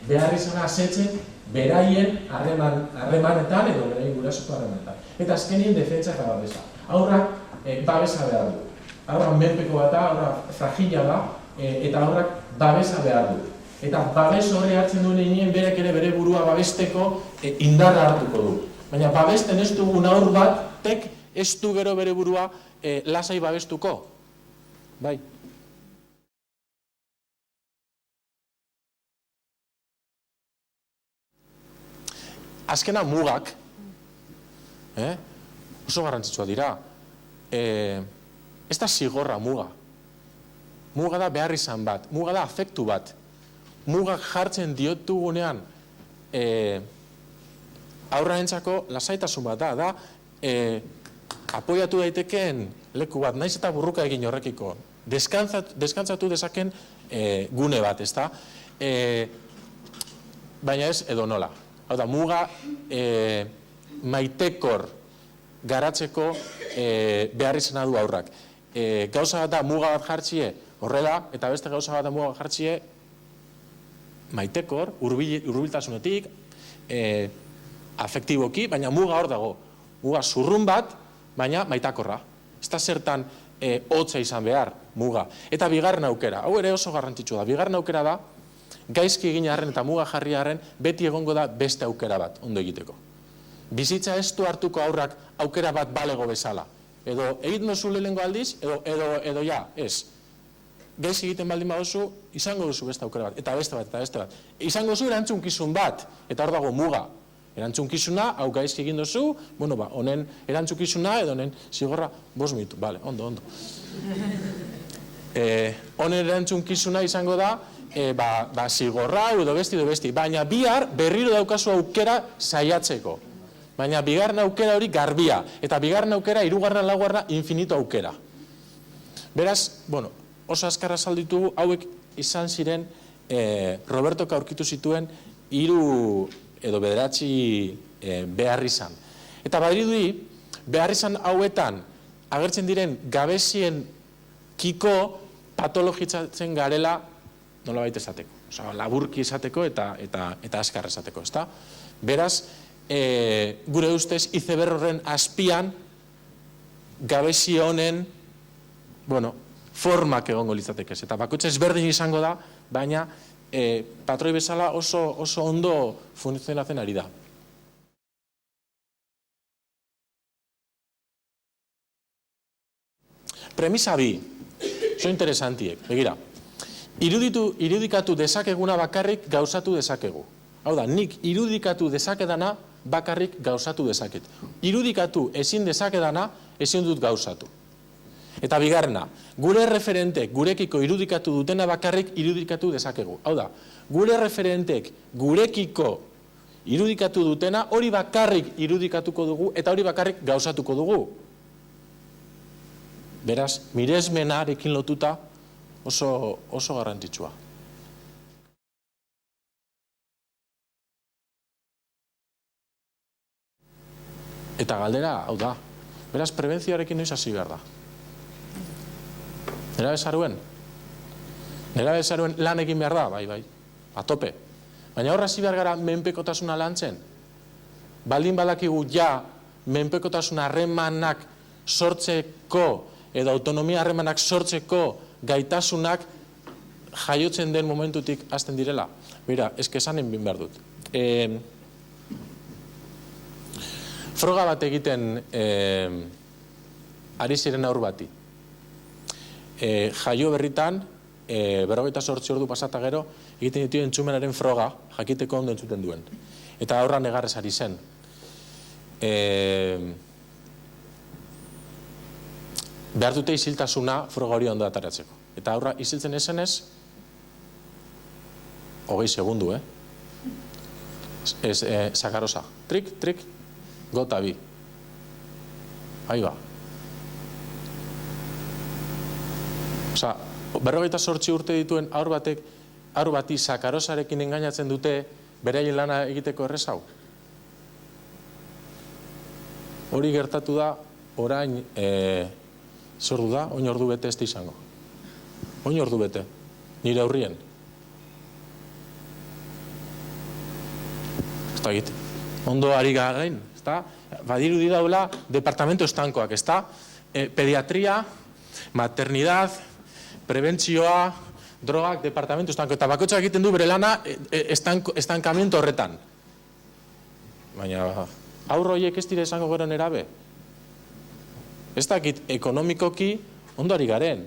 behar izana asetzen, beraien harremanetan edo beraien gurasoko harremanetan. Eta azkenien defentsa eta babesa. Aurrak babesa behar du. Aurrak menpeko bat da, aurrak fragila da, eta aurrak babesa behar du. Eta babes horre hartzen duen egin berek ere bere burua babesteko indarra hartuko du. Baina babesten ez dugun aur batek ez du gero bere burua lasai babestuko. Bai. Azkena mugak, oso garrantzitsua dira. Ez da zigorra muga. Muga da behar izan bat, muga da afektu bat. Mugak jartzen diotugunean aurrarentzako lasaitasun bat da apoiatu daitekeen leku bat, naiz eta burruka egin horrekiko, deskantzatu dezaken gune bat, ezta? Baina ez edo nola. Hau da, muga maitekor garatzeko behar izena du aurrak. Gauza bat da muga bat jartzie horrela, eta beste gauza bat da muga bat jartzie maitekor, hurbiltasunetik, afektiboki, baina muga hor dago. Muga zurrun bat, baina maitakorra. Ez da zertan hotza izan behar, muga. Eta bigarren aukera, hau ere oso garrantzitsua da, bigarren aukera da, gaizki egin arren eta muga jarri arren, beti egongo da beste aukera bat, ondo egiteko. Bizitza ez du hartuko aurrak aukera bat balego bezala. Edo egiten duzu lehengo aldiz, edo ja, ez. Gaizki egiten baldin baduzu, izango duzu beste aukera bat, eta beste bat, eta beste bat. Izango duzu erantzunkizun bat, eta hor dago muga. Erantzunkizuna, hau gaizki egin duzu, bueno, honen erantzunkizuna, edo honen zigorra, 5 minutu, bale, ondo. Honen erantzunkizuna izango da, zigorra, edo besti, baina bihar berriro daukazu aukera saiatzeko. Baina bigarren aukera hori garbia, eta bigarren aukera, hirugarren, laugarren, infinito aukera. Beraz, bueno, oso azkarra salditu, hauek izan ziren Robertok aurkitu zituen 3 edo 9 beharrizan. Eta badirudi, beharrizan hauetan agertzen diren gabezien kiko patologizatzen garela nolabait esateko. Osa, laburki esateko eta azkar esateko, ezta? Beraz, gure ustez, izeberg horren azpian gabezi honen, bueno, formak egongo litzatekez. Eta bakoitza ezberdin izango da, baina patroi bezala oso ondo funtzionatzen ari da. Premisa 2, oso interesantiek, begira. Irudikatu dezakeguna bakarrik gauzatu dezakegu. Hau da, nik irudikatu dezakedana bakarrik gauzatu dezaket. Irudikatu ezin dezakedana ezin dut gauzatu. Eta bigarrena, gure referentek gurekiko irudikatu dutena bakarrik irudikatu dezakegu. Hau da, gure referentek gurekiko irudikatu dutena hori bakarrik irudikatuko dugu eta hori bakarrik gauzatuko dugu. Beraz, miresmenarekin lotuta oso garrantzitsua. Eta galdera, hau da, beraz, prebentzioarekin noiz hasi behar da. Nera bezaruen? Nera bezaruen lan egin behar da, bai, atope. Baina horra hasi behar gara menpekotasuna lantzen. Baldin badakigu ja menpekotasuna harremanak sortzeko edo autonomia harremanak sortzeko gaitasunak jaiotzen den momentutik hasten direla. Mira, eske esanen bin behar dut. Froga bat egiten ari ziren aur bati. Jaio berritan, 48 ordu pasata gero, egiten ditu entzumenaren froga, jakiteko ondo entzuten duen. Eta aurra negarrez ari zen. Behar dute isiltasuna froga hori ondo ataratzeko. Eta aurra isiltzen esenez, 20 segundu, Sakarosa. Trik, gota bi. Ahí ba. Osa, 48 urte dituen aur bati sakarosarekin engainatzen dute beraien lana egiteko errezau. Hori gertatu da, orain, zordu da, oin ordu bete ez da izango. Oin ordu bete, nire aurrien. Ez da egite. Ondo ari garen, ez da? Badiru daula departamento estankoak, ez da? Pediatria, maternidad, prebentzioa, drogak, departamento estanko. Eta bakoitzak egiten du bere lana estankamiento horretan. Baina, aurro horiek ez dira esango gero nerabe. Ez dakit ekonomikoki ondo ari garen.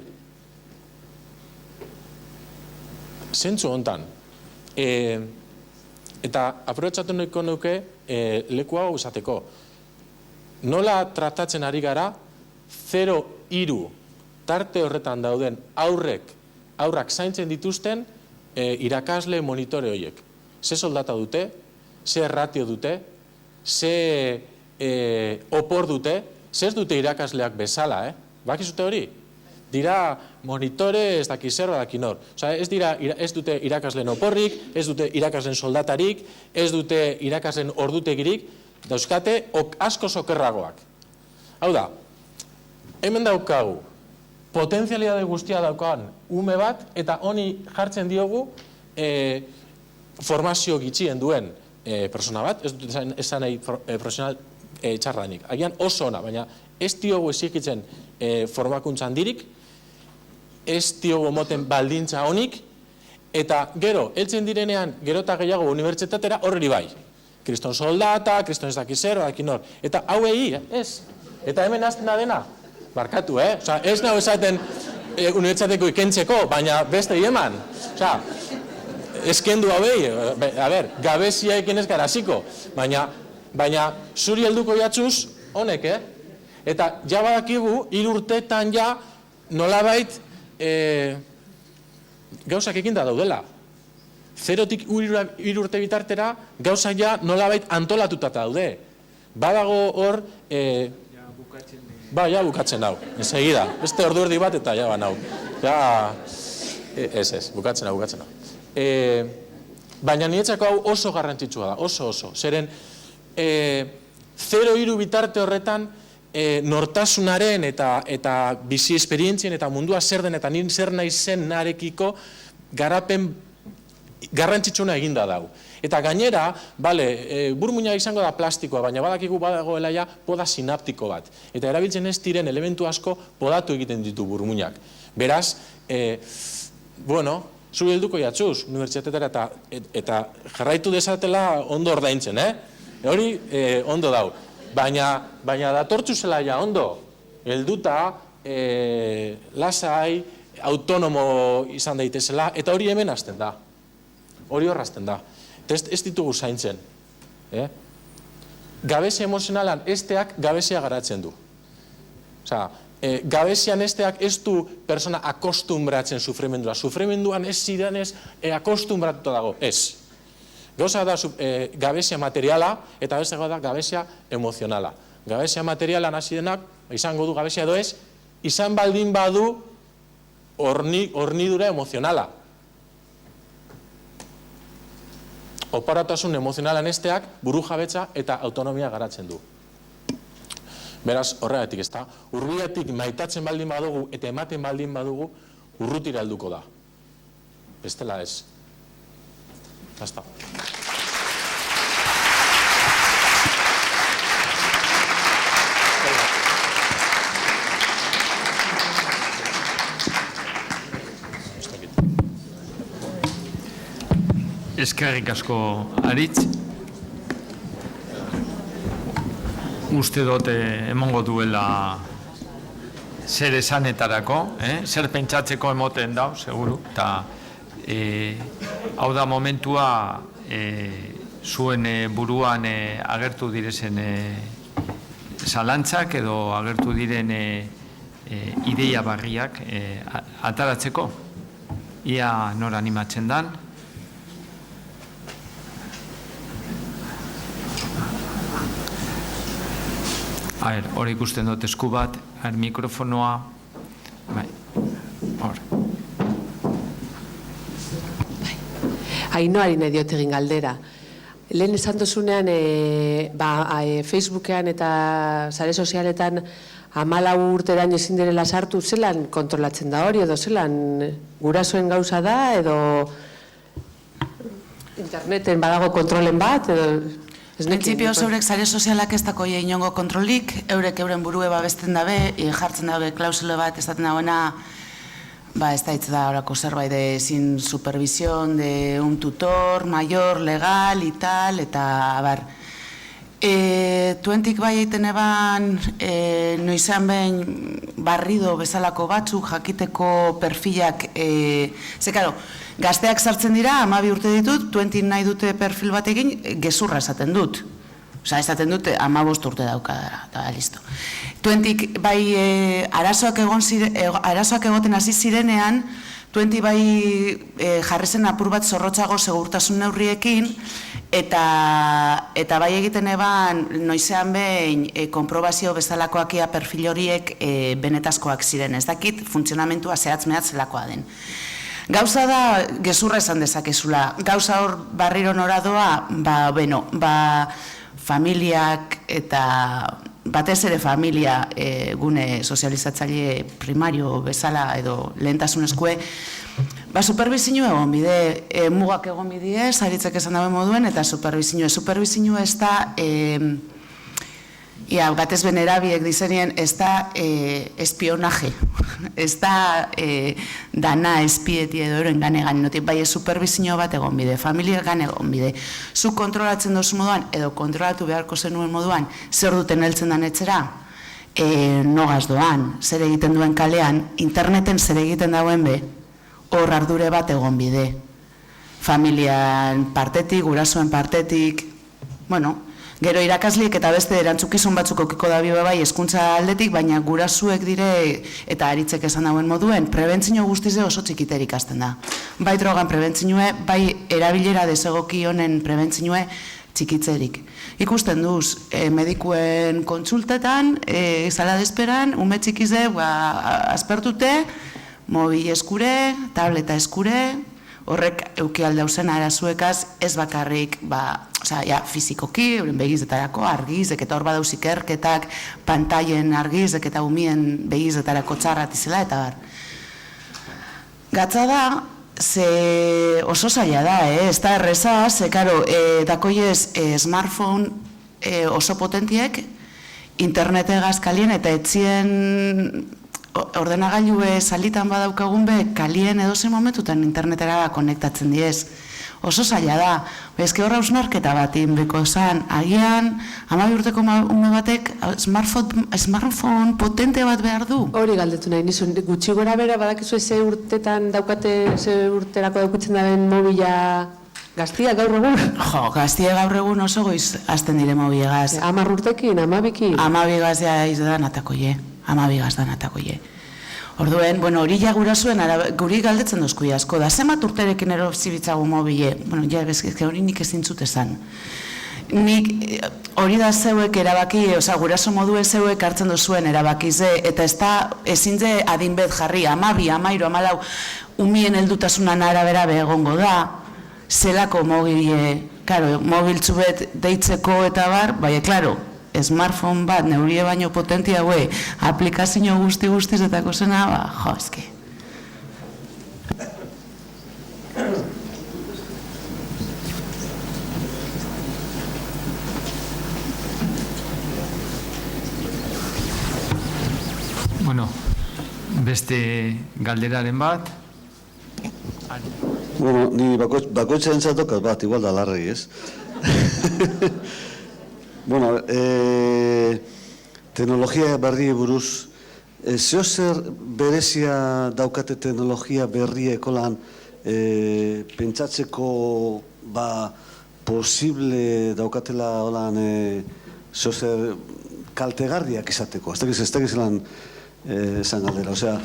Zentzu hontan. Eta aprobetxatu nahiko nuke leku hau izateko. Nola tratatzen ari gara 0-3 tarte horretan dauden aurrak zaintzen dituzten irakasle monitore horiek. Ze soldata dute, ze ratio dute, ze opor dute, zer dute irakasleak bezala, bakizute hori? Dira monitore, ez daki zer, daki nor. Ez dute irakasleen oporrik, ez dute irakasleen soldatarik, ez dute irakasleen ordutegirik, dauzkate asko sokerragoak. Hau da, hemen daukagu, potentzialidade guztia daukagan ume bat, eta honi jartzen diogu formazio gitxien duen persona bat, ez dut esan nahi profesional txarranik. Agian oso ona, baina ez diogu ezikitzen formakuntzan dirik, ez diogu moten baldintza honik, eta gero, heltzen direnean, gero eta gehiago unibertsitatera horreri bai. Kriston soldata, kriston ez daki zer, daki nor. Eta hauei, ez. Eta hemen azten da dena, barkatu, ez nago esaten unibertsitateko ikentzeko, baina beste eman. Eskendu hauei, gabezia ekin ez garaziko, baina zuri helduko jatzuz, honek, Eta ja badakigu, 3 urteetan ja nolabait gauzak ekinda daudela. 0tik 3 urte bitartera gauzak ja nolabait antolatuta daude. Badago hor... Ja bukatzen hau, ensegida. Beste ordu erdi bat eta ja banau. Ez, bukatzen hau. Baina niretzako hau oso garrantzitsua da, oso. Zeren 0-3 bitarte horretan nortasunaren eta bizi esperientzien eta mundua zer den eta nire zer nahi zen narekiko garapen garrantzitsuna eginda dau. Eta gainera, burmuina izango da plastikoa, baina badakigu badagoela ja poda sinaptiko bat. Eta erabiltzen ez diren elementu asko podatu egiten ditu burmuinak. Beraz, zuri helduko jatzuz, unibertsitatera eta jarraitu dezatela ondo ordaintzen, Hori ondo dau. Baina datortzu zela ja ondo, helduta, lasai, autonomo izan daitezela, eta hori hemen hasten da. Hori horrazten da. Ez ditugu zaintzen. Gabezia emozionalan esteak gabezia garatzen du. Gabezian esteak ez du persona akostumbratzen sufrimendua. Sufrimenduan ez zidanez akostumbratuta dago. Ez. Gauza da gabezia materiala eta beste da gabezia emozionala. Gabezia materialan hasi denak, izango du gabezia edo ez, izan baldin badu hornidura emozionala. Oparatasun emozionalan esteak buru jabetza eta autonomia garatzen du. Beraz, horregatik ez da, urbiatik maitatzen baldin badugu eta ematen baldin badugu, urrutira helduko da. Bestela ez. Hasta. Eskerrik asko Aritz. Uste dut emongo duela zer esanetarako, zer pentsatzeko emoten dau, seguru, eta hau da momentua zuen buruan agertu direzen zalantzak edo agertu diren ideia barriak ataratzeko. Ia nor animatzen dan. Hor ikusten dut esku bat, mikrofonoa, hor. Ainoari nahi diot egin galdera. Lehen esan dozunean, Facebookean eta sare sozialetan 14 urteraino ezin direla sartu, zelan kontrolatzen da hori, edo zelan gurasoen gauza da, edo interneten badago kontrolen bat, edo... Printzipio zeurek sare sozialak ez dako inongo kontrolik, eurek euren burue babesten dabe, jartzen dabe klausule bat esaten dagoena, ez da hitz da horako zerbait de sin supervisión de un tutor mayor, legal, y tal, eta bar. Tuentik bai egiten eban, noizan behin barrido bezalako batzuk jakiteko perfilak, ze karo, gazteak sartzen dira, 12 urte ditut, tuentik nahi dute perfil bat egin, gezurra esaten dut. Osa, esaten dut, 15 urte daukadara, eta listo. Tuentik bai arazoak egoten hasi zirenean, 20 bai jarri zen apur bat zorrotzago segurtasun neurriekin, eta bai egiten eban noizean behin konprobazio bezalakoakia perfil horiek benetazkoak ziren. Ez dakit funtzionamentua zehatz-mehatz zelakoa den. Gauza da, gezurra esan dezakezula. Gauza hor barriro noradoa, familiak eta batez ere familia gune sozializatzaile primario bezala edo lehentasunezkoe, superbizio egon bide, mugak egon bide, zaritzek esan dauen moduen, eta superbizio ez da, batez benerabiek dizenien, ez da espionaje, ez da dana espieti edo eroen gane notik, bai superbizio bat egon bide, familia gane egon bide. Zuk kontrolatzen dozu moduan, edo kontrolatu beharko zenuen moduan, zer duten heltzen dan etxera, nogaz doan, zer egiten duen kalean, interneten zer egiten dauen be, hor ardure bat egon bide. Familian partetik, gurasoen partetik, gero irakasliek eta beste erantzukizun batzuk okiko da bai hezkuntza aldetik, baina gurasuek dire eta aritzek esan dauen moduen, prebentzio guztize oso txikiterik hasten da. Bai drogan prebentzioe, bai erabilera desegoki honen prebentzioe txikitzerik. Ikusten duz, medikuen kontsultetan, sala de esperan, ume txikize, aspertute, mobil eskure, tableta eskure, horrek euki aldauzen arazuekaz ez bakarrik, fizikoki, begizetarako argizek eta hor badauz ikerketak, pantailen argizek eta umien begizetarako txarrat izela eta bar. Gatza da, ze oso zaila da, ez da erreza, ze karo, dakoiez smartphone oso potentiek, internetegaz kalien eta etzien ordenagailue salitan badaukagun be, kalien edozen momentutan internetera konektatzen diez. Oso zaila da, bezke horra usnarketa bat inbeko zan, agian, 12 urteko ume batek smartphone potente bat behar du. Hori galdetu nahi, nizun, gutxi gora bera badakizu ze urtetan daukate, ze urterako daukutzen daren mobila gaztia gaur egun? Jo, gaztia gaur egun oso goiz azten dire mobilegaz. 10 urtekin, 12ekin? 12 gazia izan atakoie, 12 gazdan atakoie. Orduen, hori ja gurasuen, guri galdetzen dozkui asko da, zemat urterekin ero zibitzago mobile, hori nik ezin zut esan. Nik hori da zeuek erabaki, guraso moduen zeuek hartzen duzuen erabakize, eta ez da ezin ze adinbet jarri, 12, 13, 14, umien heldutasunan arabera begongo da, zelako mobile, mobiltzu bet deitzeko eta bar, klaro, smartphone bat neurie baino potentia haue aplikazio guztiz eta kozena, eske. Beste galderaren bat. Ni bakoitzen zatokat bat, igual da larregi, ez? Teknologia berri buruz, zeo zer berezia daukate teknologia berrieko lan pentsatzeko posible daukatela holan zeo zer kaltegarriak izateko, ez dakiz lan esan galdera,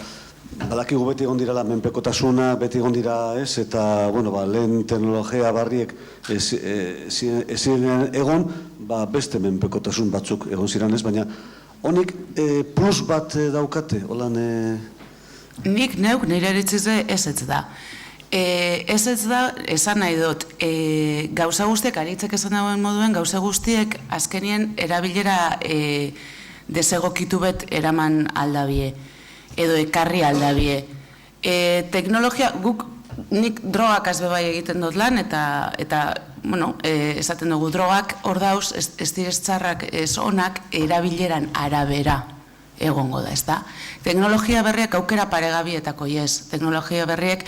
badakigu beti egon direla menpekotasuna, beti egon dira ez, eta lehen teknologia barriek ezin egon, beste menpekotasun batzuk egon ziren ez, baina honik plus bat daukate, holan... Nik neuk nire eritzize ez da. Ez da, esan nahi dut, gauza guztiek, aritzek esan dagoen moduen, gauza guztiek azkenien erabilera desegokitu bet eraman aldabie, edo ekarri aldabie. Teknologia, nik drogak azbe bai egiten dut lan, eta esaten dugu drogak hor dauz, ez direz txarrak, ez onak, erabileran arabera egongo da, ez da? Teknologia berriak aukera paregabietako ez, teknologia berriek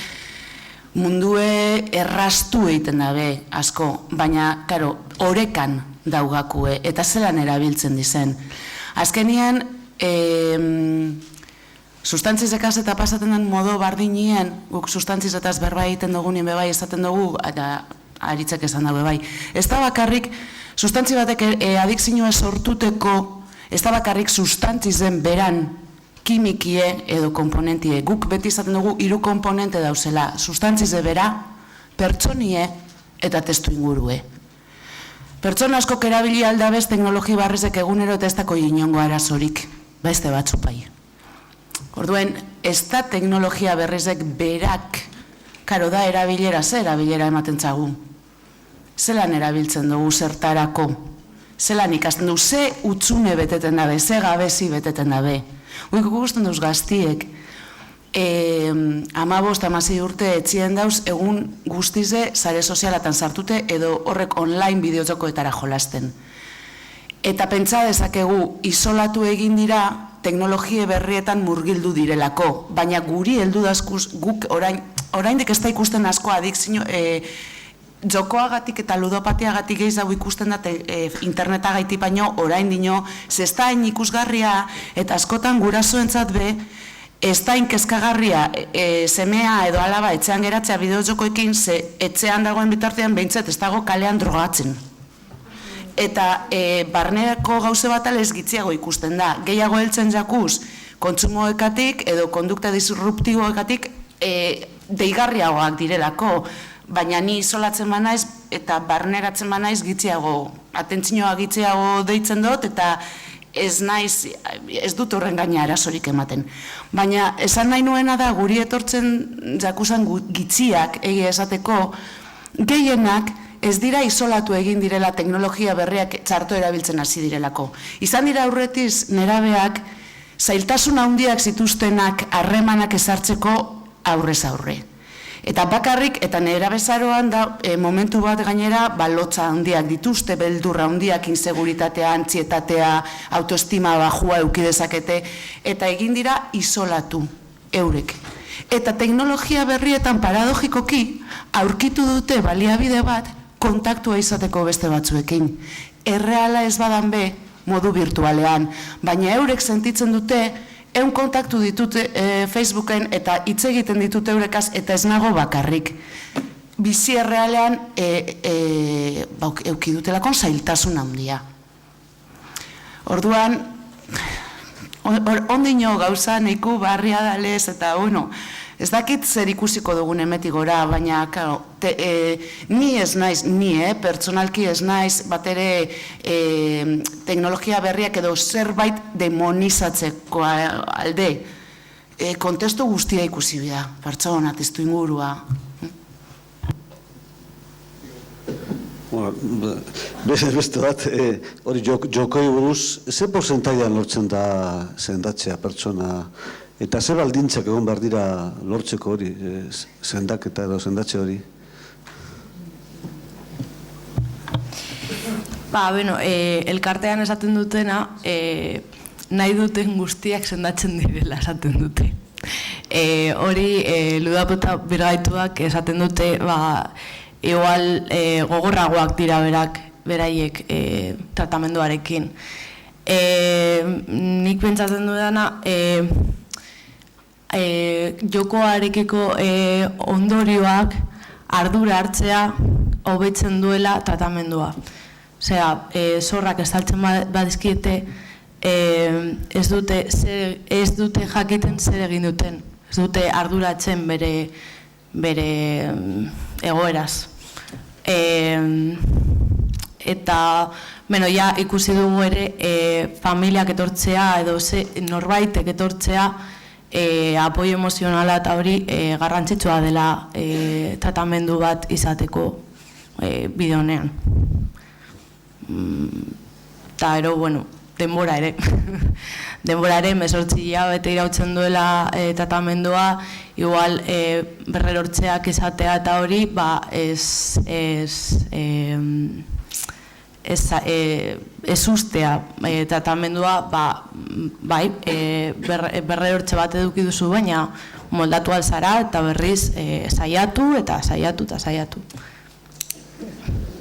mundue errastu egiten dabe asko, baina, karo, orekan daugakue, eta zelan erabiltzen dizen. Azkenian, sustantzizekaz eta pasaten den modo bardinien, guk sustantzizataz berba egiten dugunien bebai esaten dugu, eta aritzek esan dago bebai. Ez da bakarrik, sustantzi batek adikzioa sortuteko, ez da bakarrik sustantzizen beran kimikie edo komponentie. Guk beti izaten dugu 3 komponente dauzela, sustantzize bera, pertsonie eta testu ingurue. Pertsona askok erabili aldabez teknologi barrezek egunero eta ez dako inongo arazorik, beste batzupai. Orduen, ez da teknologia berrizek berak, karo da erabilera, ze erabilera ematen zagu. Zelan erabiltzen dugu zertarako, zelan ikasten dugu, ze utzune beteten dabe, ze gabezi beteten dabe. Uik gusten duz gaztiek, 15-16 urte etxien dauz egun guztize sare sozialatan sartute edo horrek online bideojokoetara jolasten. Eta pentsa dezakegu isolatu egin dira teknologie berrietan murgildu direlako, baina guri heldu dazkuz guk oraindik ez da ikusten asko adikzio jokoagatik eta ludopatiagatik gehiago ikusten da internetagaitik baino orain dino zestain ikusgarria eta askotan gurasoentzat be ez da inkezkagarria semea edo alaba etxean geratzea bideojokoekin ze etxean dagoen bitartean behintzat ez dago kalean drogatzen. Eta barnerako gauze bat alez gitziago ikusten da. Gehiago heltzen jakuz kontsumoekatik edo kondukta disruptiboekatik deigarriagoak direlako. Baina ni isolatzen banaiz eta barneratzen banaiz gitziago, atentzioa gitziago deitzen dut eta ez dut horren gaina arazorik ematen. Baina esan nahi nuena da guri etortzen jakuzan gitziak egia esateko gehienak ez dira isolatu egin direla teknologia berriak txarto erabiltzen hasi direlako. Izan dira aurretiz nerabeak zailtasun handiak zituztenak harremanak ezartzeko aurrez aurre. Eta bakarrik, eta nerabezaroan da momentu bat gainera lotza handiak dituzte, beldurra handiak, inseguritatea, antzietatea, autoestima bajua eukidezakete, eta egin dira isolatu eurek. Eta teknologia berrietan paradogikoki aurkitu dute baliabide bat kontaktua izateko beste batzuekin. Erreala ez badan be modu virtualean, baina eurek sentitzen dute ehun kontaktu ditute Facebooken eta hitz egiten ditute eurekaz eta ez nago bakarrik. Bizi errealean euki dutelakon zailtasun handia. Orduan, ondino gauza neiku barria dalez eta ez dakit zer ikusiko dugun emetik gora, baina ni ez naiz, pertsonalki ez naiz, bat ere teknologia berriak edo zerbait demonizatzeko alde. Kontestu guztia ikusi bida, pertsona, testu ingurua. Beste bat, hori jokoi buruz, ze porcentaian lortzen da sendatzea pertsona? Eta ze baldintzak egon behar dira lortzeko hori, sendaketa edo sendatze hori? Elkartean esaten dutena, nahi duten guztiak sendatzen direla esaten dute. Hori, ludapota bergaituak esaten dute, igual gogorragoak dira beraiek tratamenduarekin. Nik pentsatzen dudana, jokoarekiko ondorioak ardura hartzea hobetzen duela tratamendua. Osea, zorrak estaltzen badizkiete ez dute jakiten zer egin duten. Ez dute arduratzen bere egoeraz. Eta ikusi dugu ere familiak etortzea edo norbaitek etortzea apoio emozionala eta hori garrantzitsua dela tratamendu bat izateko bide honean. Eta denbora ere. Denbora ere, 18 hilabete irautzen duela tratamendua, igual berrerortzeak izatea eta hori, ez ustea tratamendua, berrerortze bat eduki duzu, baina moldatu alzara eta berriz saiatu eta saiatu eta saiatu.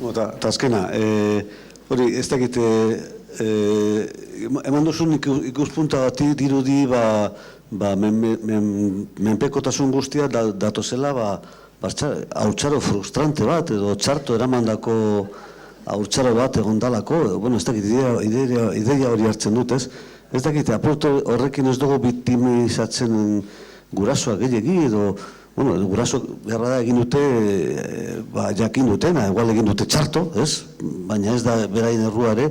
Eta azkena, hori ez dakit, eman duzun ikuspunta bati dirudi menpekotasun guztia datozela haurtzaro frustrante bat edo txarto eramandako haurtzaro bat egondalako, ez dakit ideia hori hartzen dut ez, ez dakit, apurtu horrekin ez dugu biktimizatzen gurasoak gehiagi, edo, bueno, gurasoak beharra da egin dute, jakin dutena, igual egin dute txarto, ez? Baina ez da berain erruare,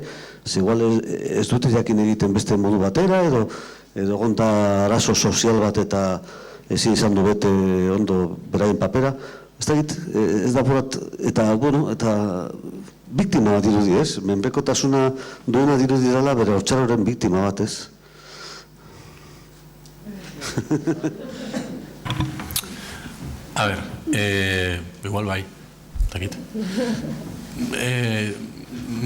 igual ez dute jakin egiten beste modu batera, edo gonta arazo sozial bat eta ezin izan du bete ondo berain papera. Ez dakit, ez da apurat, eta, bueno, eta biktima bat dirudi, ez? Menpekotasuna duena dirudi dela bere hortxaroren biktima bat, ez? A ber, igual bai, takit.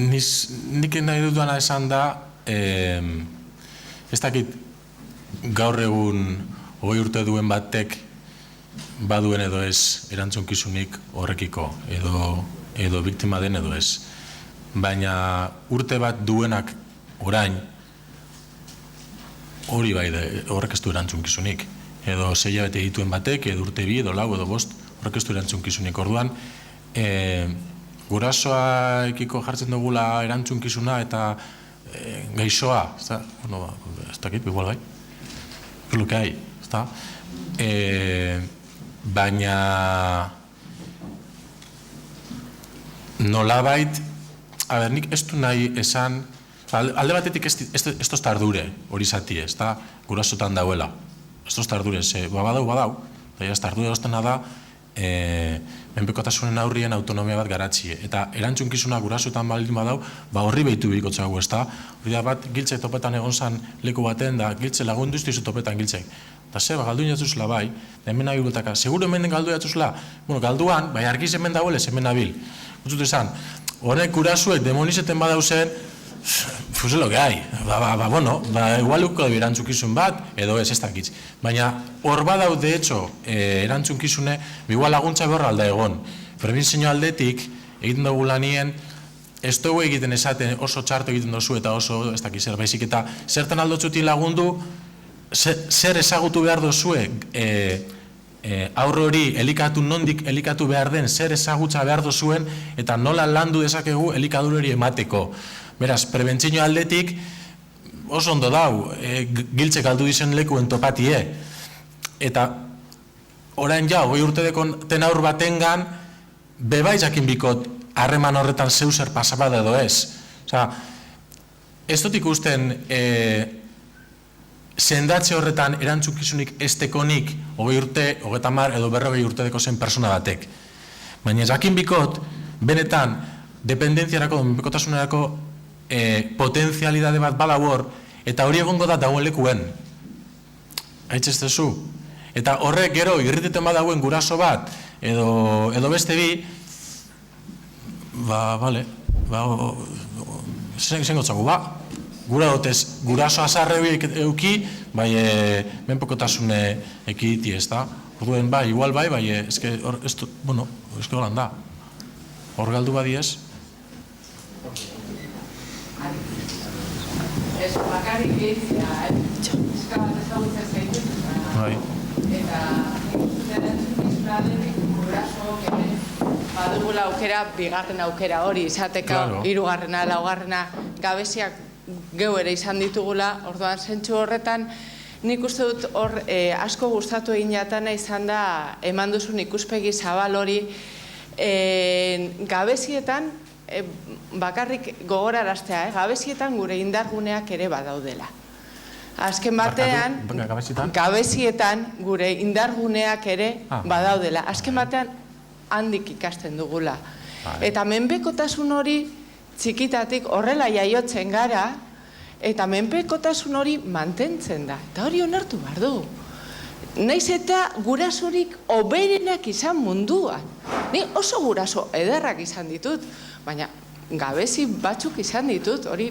Nik nahi dutuana esan da, ez dakit gaur egun 20 urte duen batek baduen edo ez erantzunkizunik horrekiko, edo biktima den edo ez. Baina urte bat duenak orain, hori bai, horrek ez du erantzunkizunik. Edo 6 hilabete dituen batek, edo urte 2, edo 4, edo 5, horrek ez du erantzunkizunik. Orduan, gurasoekiko jartzen dugula erantzunkizuna eta gaixoa, ez dakit, igual bai, es lo que hay, baina nolabait, a ber, nik ez du nahi esan, alde batetik ez toz tardure hori zati, ez da, gurasotan dauela, ez toz tardure, badau, eta ez tardure oztena da, menpekotasunen aurrien autonomia bat garatzie. Eta erantzunkizuna gurasotan baldin badau, horri behitu bikotzagu, ez da? Hori da bat, giltze topetan egon zan leku baten, da giltze lagundu iztizu topetan giltzek. Eta ze, galdu inatzuzela bai, da hemen nabil bultaka, seguro hemen den galdu inatzuzela, bueno, galduan, bai argiz hemen dagoelez, hemen nabil. Gutzut esan, horrek gurasuek demonizeten badauzen, pues lo que hay, bueno, igual uko da erantzukizun bat, edo ez dakitz. Baina hor badau, de hecho, erantzunkizune, igual laguntza behorra alda egon. Prebentzio aldetik, egiten dugu lanien, ez dugu egiten esaten oso txarto egiten dozu eta oso ez dakiz zer, baizik eta zertan aldotzutin lagundu, zer ezagutu behar dozue, aurre hori elikatu nondik elikatu behar den, zer ezagutza behar dozuen, eta nola landu dezakegu elikadur hori emateko. Beraz, prebentzio aldetik oso ondo dau, giltzek aldu dizen lekuen topatie. Eta orain ja, 20 urtedekon ten aur batengan, bebai jakin bikot harreman horretan zeu zer pasabada edo ez. Osa, ez dut ikusten sendatze horretan erantzukizunik estekonik 20 urte, 30 edo 40 urtedeko zen persona batek. Baina jakin bikot, benetan, dependentziarako, menpekotasunerako potenzialidade bat badabor, eta hori egongo da dagoen lekuen. Haitz ez dezu. Eta horrek gero, irriteten badagoen guraso bat, edo beste bi, bale, zen gotzago, gura dotez, guraso azarre euki, bai, menpekotasune ekiditi, ez da? Orduen, bai, igual bai, eske, bueno, eske holan da. Hor galdu badiez? Ez bakarrik gehitzea, eska bat ezagutzen zaitu, eta erantzukizuna denik gurasook ere badugula aukera, bigarren aukera hori izateko, hirugarrena, laugarrena, gabeziak geu ere izan ditugula, orduan zentsu horretan, nik uste dut hor asko gustatu egin jatana izan da eman duzun ikuspegi zabal hori gabezietan, bakarrik gogoraraztea, gabezietan gure indarguneak ere badaudela. Azken batean, gabezietan gure indarguneak ere badaudela. Azken batean, handik ikasten dugula. Eta menpekotasun hori txikitatik horrela jaiotzen gara, eta menpekotasun hori mantentzen da. Eta hori onartu behar du. Naiz eta gurasorik oberenak izan munduan. Ni oso guraso ederrak izan ditut, baina gabezi batzuk izan ditut, hori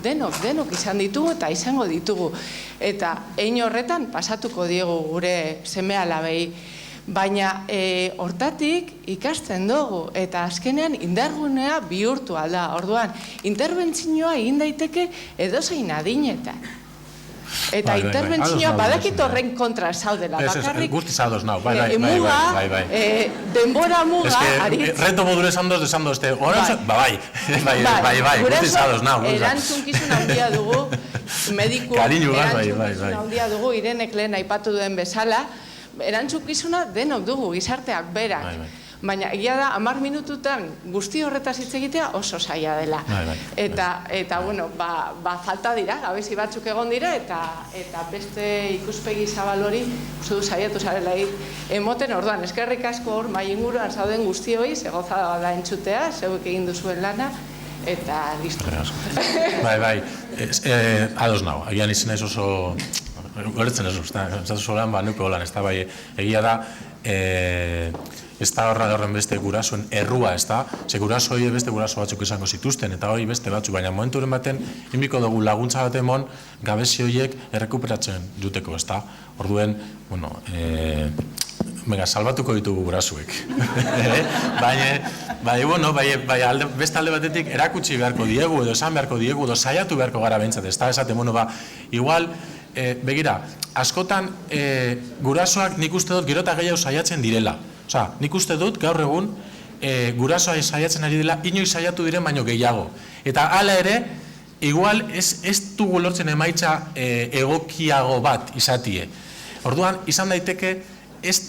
denok izan ditugu eta izango ditugu. Eta hein horretan pasatuko diegu gure seme-alabei. Baina hortatik ikasten dugu eta azkenean indargunea bihurtu alda. Orduan, interbentzioa egin daiteke edozein adinetan. Eta interbentzioa badakit horren kontra zaudela. Guzti zaudoz nau, bai. Denbora muga, aritz. Reto modure zandoz, bai, guzti zaudoz nau. Erantzukizun handia dugu, medikuak Kariñu bat, bai. erantzukizuna handia dugu, Irenek lehen aipatu duen bezala, erantzukizuna denok dugu, gizarteak berak. Baina egia da, 10 minututan guzti horretaz hitz egitea oso zaila dela. Eta bueno, falta dira, gabezi batzuk egon dira, eta beste ikuspegi zabal hori, uste du saiatu zarela emoten, orduan, eskerrik asko hor, mai inguruan zauden guztioi, zegozada da entzutea, zeuek egin duzuen lana, eta listo. Bai, ados nago, agian izan ez oso, goretzen ez oso lan, nuke holan, ez da, bai, egia da, ez da horren beste gurasoen errua, ez da, ze guraso hori beste guraso batzuk izango zituzten, eta hori beste batzuk, baina momenturen baten, inbiko dugu laguntza bat emon, gabezi horiek errekuperatzen duteko, ez da, orduen, bueno, salbatuko ditugu gurasuek. Baina, beste alde batetik erakutsi beharko diegu, edo esan beharko diegu, edo saiatu beharko gara behintzat, ez da, esaten, igual, begira, askotan gurasoak nik uste dut gero eta gehiago saiatzen direla. Osa, nik uste dut gaur egun gurasoa saiatzen ari dela, inoiz saiatu diren baino gehiago. Eta hala ere, igual ez dugu lortzen emaitza egokiago bat izatie. Orduan, izan daiteke, ez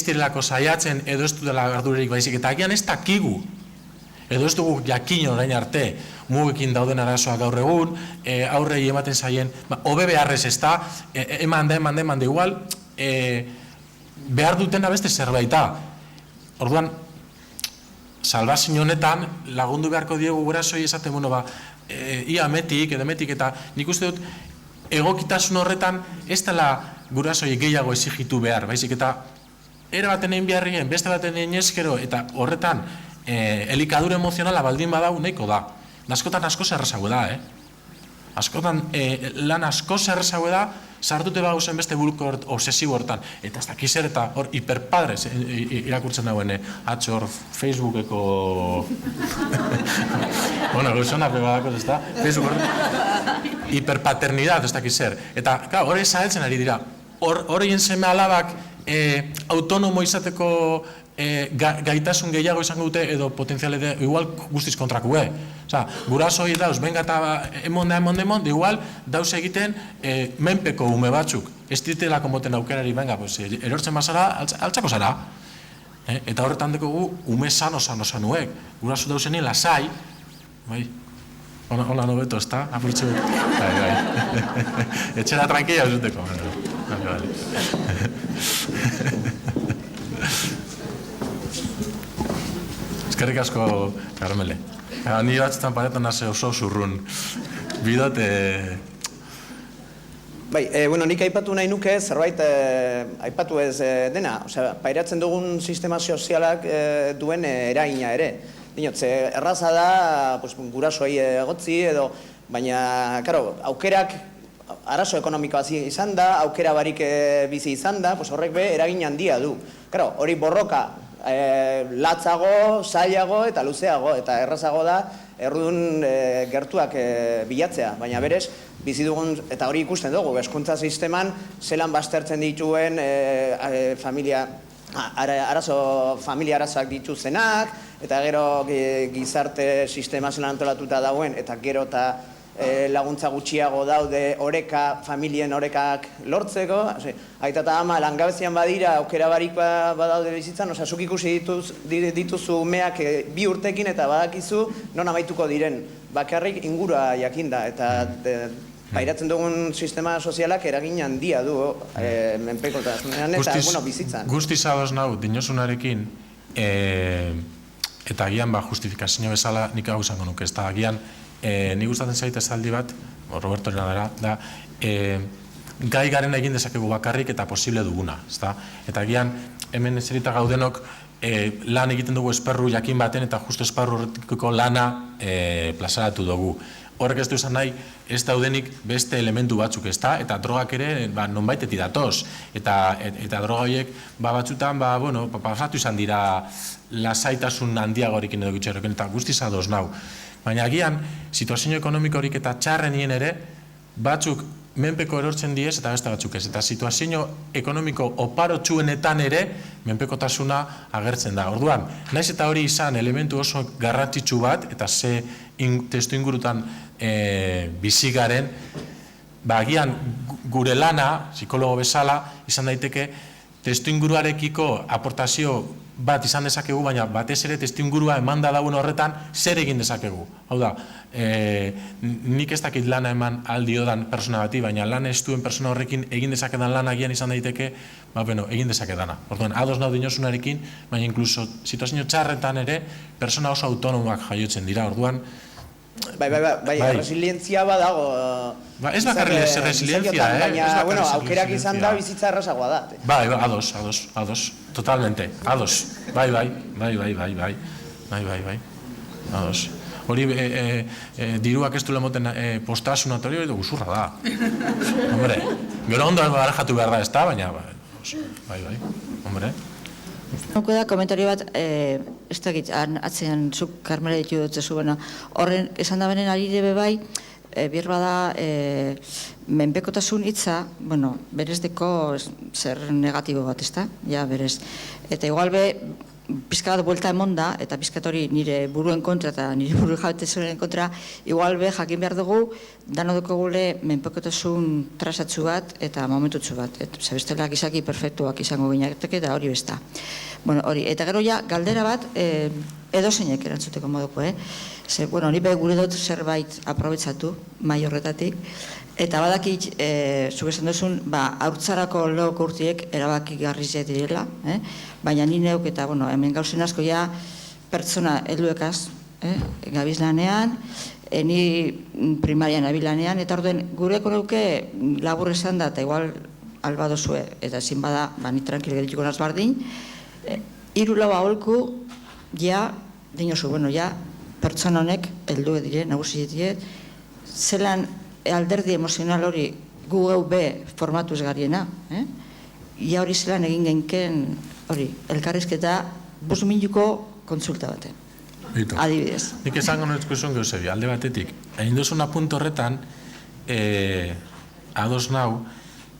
direlako saiatzen edo ez dutela ardurarik baizik, eta agian ez dakigu, edo ez dugu jakin orain arte, mugekin dauden arazoak gaur egun, aurrei ematen zaien, hobe beharrez ez da, eman da, igual, behar dutena beste zerbaita. Orduan, salbazio honetan lagundu beharko diegu gurasoi esaten, ia metik, eta nik uste dut, egokitasun horretan ez dela gurasoi gehiago exigitu behar, baizik eta era baten egin beharrien, beste baten egin eskero, eta horretan elikadura emozionala baldin badau nahiko da. Askotan asko zerrezago da, askotan lan asko zerrezago da, sartute baguzen beste buruko obsesibo hortan. Eta ez dakiz zer, eta hor hiperpadres irakurtzen dauen, atxor Facebookeko... Bueno, gauzonak badako, ez da? Facebook hiperpaternidad, ez dakiz zer. Eta, hori zaheltzen ari dira. Horien seme alabak autonomo izateko gaitasun gehiago izango dute edo potenziale igual guztiz kontrakue. Osa, guraso hori dauz, benga eta emon, igual dauz egiten menpeko ume batzuk. Ez ditelako moten aukerari, benga, erortzen bazara, altzako zara. Eta horretan dekogu ume sano-sanuek. Guraso dauzenien lasai, bai, hola nobeto, ez da? Apurtxe dut. Bai. Etxera tranquila ez duteko. Eskerrik asko, Carmele. Ni batzutan paretan nase oso zurrun. Bidot... Bai, nik aipatu nahi nuke, zerbait aipatu ez dena. Pairatzen dugun sistema sozialak duen eragina ere. Dinotze, erraza da, gurasoei egotzi edo, baina, aukerak, arazo ekonomikoa izan da, aukera barik bizi izan da, horrek be eragin handia du. Hori borroka, latzago, zailago eta luzeago, eta errazago da, errudun gertuak bilatzea, baina berez, bizi dugun, eta hori ikusten dugu, hezkuntza sisteman, zelan baztertzen dituen familia arazoak dituztenak, eta gero gizarte sistema zelan antolatuta dauen, eta gero eta laguntza gutxiago daude familien orekak lortzeko. Aita eta ama langabezian badira, aukera barik badaude bizitzan, zuk ikusi dituzu umeak 2 urtekin eta badakizu non amaituko diren. Bakarrik ingurua jakinda, eta pairatzen dugun sistema sozialak eragin handia du menpekotasunean eta bizitzan. Guzti zadoz nahu, dinosunarekin, eta agian justifikazio bezala nik hau izango nuke, ez da agian nik gustatzen zaite esaldi bat, Roberto Renadera, da gai garen egin dezakegu bakarrik eta posible duguna, ez da? Eta agian hemen ezerita gaudenok lan egiten dugu esparru jakin baten eta justu esparru horretiko lana plazaratu dugu. Horrek ez du izan nahi, ez daudenik beste elementu batzuk, ez da? Eta drogak ere nonbaitetik datoz. Eta droga horiek batzutan, pasatu izan dira lasaitasun handiagorekin edo gutxeroken, eta guztiz adoz nau. Baina agian, situazio ekonomiko horik eta txarrenien ere, batzuk menpeko erortzen diez eta beste batzuk ez. Eta situazio ekonomiko oparotsuenetan ere, menpekotasuna agertzen da. Orduan, naiz eta hori izan elementu oso garrantzitsu bat, eta ze testu ingurutan bizi garen, agian gure lana, psikologo bezala, izan daiteke, testuinguruarekiko aportazio bat izan dezakegu, baina batez ere testuingurua emanda dagoen horretan zer egin dezakegu. Hau da, nik ez dakit lana eman aldiodan persona bati, baina lan ez duen persona horrekin egin dezakedan lan agian izan daiteke, egin dezakedana. Orduan, ados nahi dinosunarekin, baina inkluso situazio txarretan ere, persona oso autonomoak jaiotzen dira. Orduan, Bai, resilientzia badago. Ez bakarrik resilientzia, baina, aukerak izan da bizitza errazagoa da. Bai, ados, totalmente, ados. Bai, ados. Hori, diruak ez du lemoten postasun hori edo guzurra da. Hombre, gero ondo barajatu behar da ez da, baina, bai, hombre. Nuko da, komentario bat, ez dakit, atzean zuk Karmela ditu dutzezu, horren, esan da benen arire bebai, bir bada, menpekotasun hitza, berezdeko zer negatibo bat, ez da? Ja, berez. Eta igual be, pizka bat buelta emon da, eta pizkat hori nire buruen kontra eta nire buru jabetezuren kontra, igual be, jakin behar dugu, dano duko gule menpekotasun trasatzu bat eta momentutzu bat. Zabestela gizaki perfektuak izango gineateke eta hori besta. Hori, eta gero ja, galdera bat, edo zeinek erantzuteko moduko, Ze, ni be gure dut zerbait aprobetsatu, mai horretatik, eta badakit, zuk esan duzun, haurtzarako lehok urtiek erabaki garrizia direla, baina ni neuk eta, hemen gauzen asko ja pertsona helduekaz, gabiz lanean, ni primarian abilanean, eta orduen gureko neuke labur esan da, eta igual alba dozue, eta ezin bada, ni tranquil geritiko naz bardin, 3-4 aholku, ja, dinosu, ja, pertsona honek heldu dire, nagusi dire, zelan alderdi emozional hori gu geu be formatuz gariena, ia hori zelan egin genken hori, elkarrizketa 5 minutuko kontsulta baten. Adibidez. Nik esango nolezko izan gauzebi, alde batetik. Egin duzuna puntu horretan, ados nau,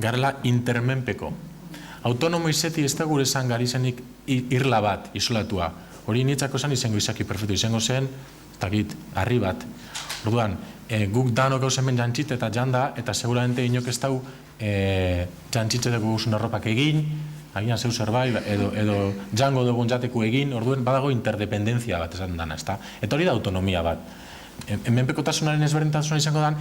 garela intermenpeko. Autonomo izeti ez da gure esan gari zenik irla bat, isolatua. Hori niretzako zen izango izaki perfektu, izango zen, takit, harri bat. Orduan, guk dano gauzen ben jantxit eta janda, eta seguramente inok ez dau jantxitzeteko guzun arropak egin, agian zeu zerbait, edo jango dugun jateku egin, orduen badago interdependentzia bat esan dana, ezta? Eta hori da autonomia bat. Menpekotasunaren ezberdintasuna izango dan,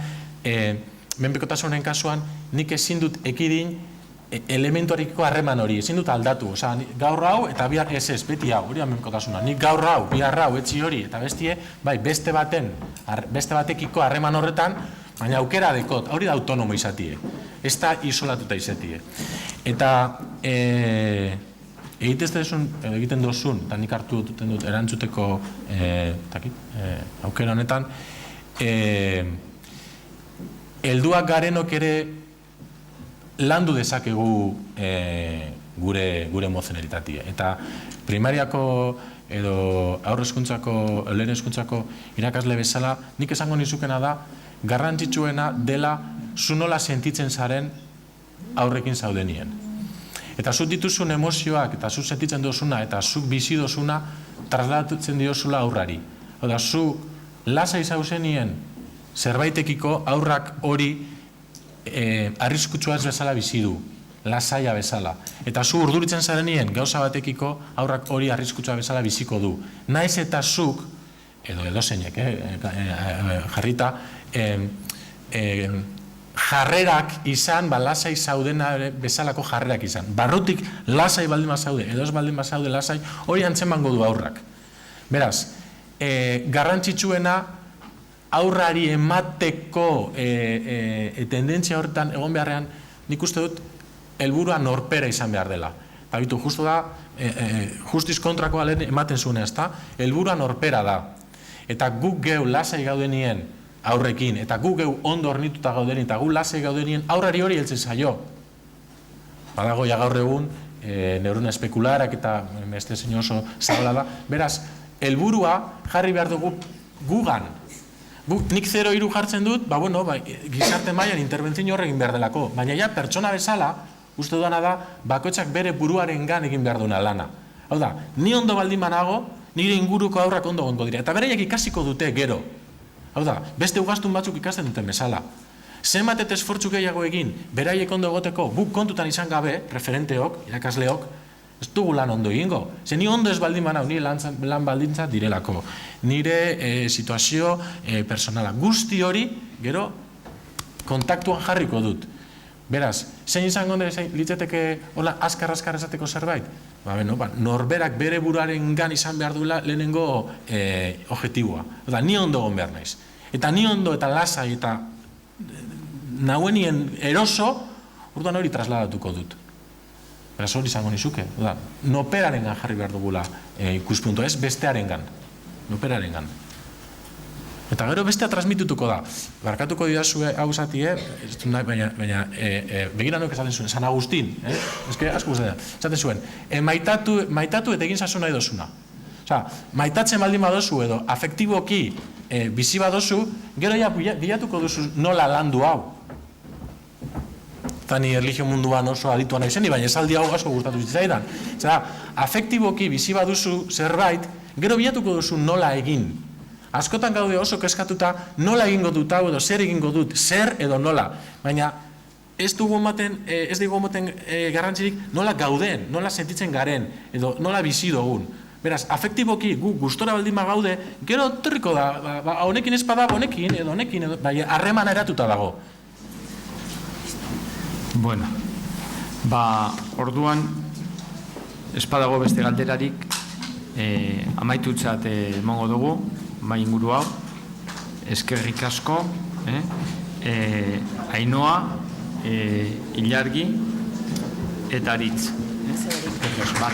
menpekotasunaren kasuan, nik ezin dut ekidin elementuariko harreman hori, ezin dut aldatu. Osa, gaur hau eta bihar ez, beti hau, hori da menpekotasuna. Nik gaur hau, bihar hau, etzi hori, eta bestie, bai, beste batekiko harreman horretan, baina aukera dekot, hori da autonomo izatie. Ez da isolatuta izatie. Eta egiten dozun, eta nik hartu dut erantzuteko aukera honetan, helduak garenok ere landu dezakegu gure mozeneritatea. Eta primariako edo aurre hezkuntzako, lehen hezkuntzako irakasle bezala, nik esango nizukena da, garrantzitsuena dela zu nola sentitzen zaren aurrekin zaudenien. Eta zut dituzun emozioak, eta zu sentitzen dozuna, eta zuk bizi dozuna, trasladatzen diozula aurrari. Oda, zu lasai zauzenien zerbaitekiko aurrak hori arriskutsua ez bezala bizi du, lasaia bezala. Eta zu urduritzen zarenien gauza batekiko aurrak hori arriskutsua bezala biziko du. Naiz eta zuk, edo zeinek, jarrita, jarrerak izan, lasai zaudena bezalako jarrerak izan. Barrutik lasai baldin bazaude, edo ez baldin bazaude lasai, hori antzemango du aurrak. Beraz, garrantzitsuena aurrari emateko tendentzia horretan egon beharrean, nik uste dut, helburua norpera izan behar dela. Eta bitu, justu da, justiz kontrakoa lehen ematen zuena, ez da, helburua norpera da. Eta guk geu lasai gaudenien aurrekin, eta guk geu ondo hornituta gaudenien, eta guk lasai gaudenien aurrari hori heltzen zaio. Badago ja gaur egun, neurona espekularak eta beste zein oso zabala da. Beraz, helburua jarri behar dugu gugan. Nik 0,3 jartzen dut, gizarte mailan interbentzio horregin behar delako. Baina ja, pertsona bezala, uste duana da, bakoitzak bere buruaren gan egin behar duena lana. Hau da, ni ondo baldin banago, nire inguruko aurrak ondo gongo dira. Eta bereiak ikasiko dute gero. Hau da, beste ugastun batzuk ikasten duten bezala. zenbat eta esfortzu gehiago egin, beraiek ondo egoteko, guk kontutan izan gabe, referenteok, irakasleok, ez dugu lan ondo egingo. Ze ni ondo ez baldin banau, ni lan baldintza direlako. Nire situazio personala. Guzti hori, gero, kontaktuan jarriko dut. Beraz, zein izango litzateke azkar-azkar esateko zerbait? Norberak bere buruaren gan izan behar duela lehenengo objektiboa. Ni ondo egon behar naiz. Eta ni ondo eta lasai eta nauenien eroso, orduan hori trasladatuko dut. Beraz, hori izango nizuke. Noperaren gan jarri behar dugula ikuspuntu, ez bestearen gan. Noperaren gan. Eta gero bestea transmitutuko da. Barkatuko didazue hau zatie, baina begira nuke esaten zuen, San Agustin, eske asko guztetan, esaten zuen, maitatu eta egin zazu nahi dozuna. Maitatzen baldin badozu edo afektiboki bizi badozu, gero ja bilatuko duzu nola landu hau. Eta ni erlijio munduan oso adituan nahi zen, baina esaldi hau asko gustatu zitzaidan. Afektiboki bizi baduzu zerbait, gero bilatuko duzu nola egin. Askotan gaude oso keskatuta nola egingo dut hau edo zer egingo dut, zer edo nola. Baina ez dugu ematen garrantzirik nola gauden, nola sentitzen garen, edo nola bizi dugun. Beraz, afektiboki gu gustora baldin gaude, gero torriko da, honekin espada, honekin, edo honekin, baina harremana eratuta dago. Bueno, orduan, espadago beste galderarik, amaitutzat emango dugu, bai inguru hau, eskerrik asko, Ainoa, Ilargi, eta Aritz. Eskerrik asko.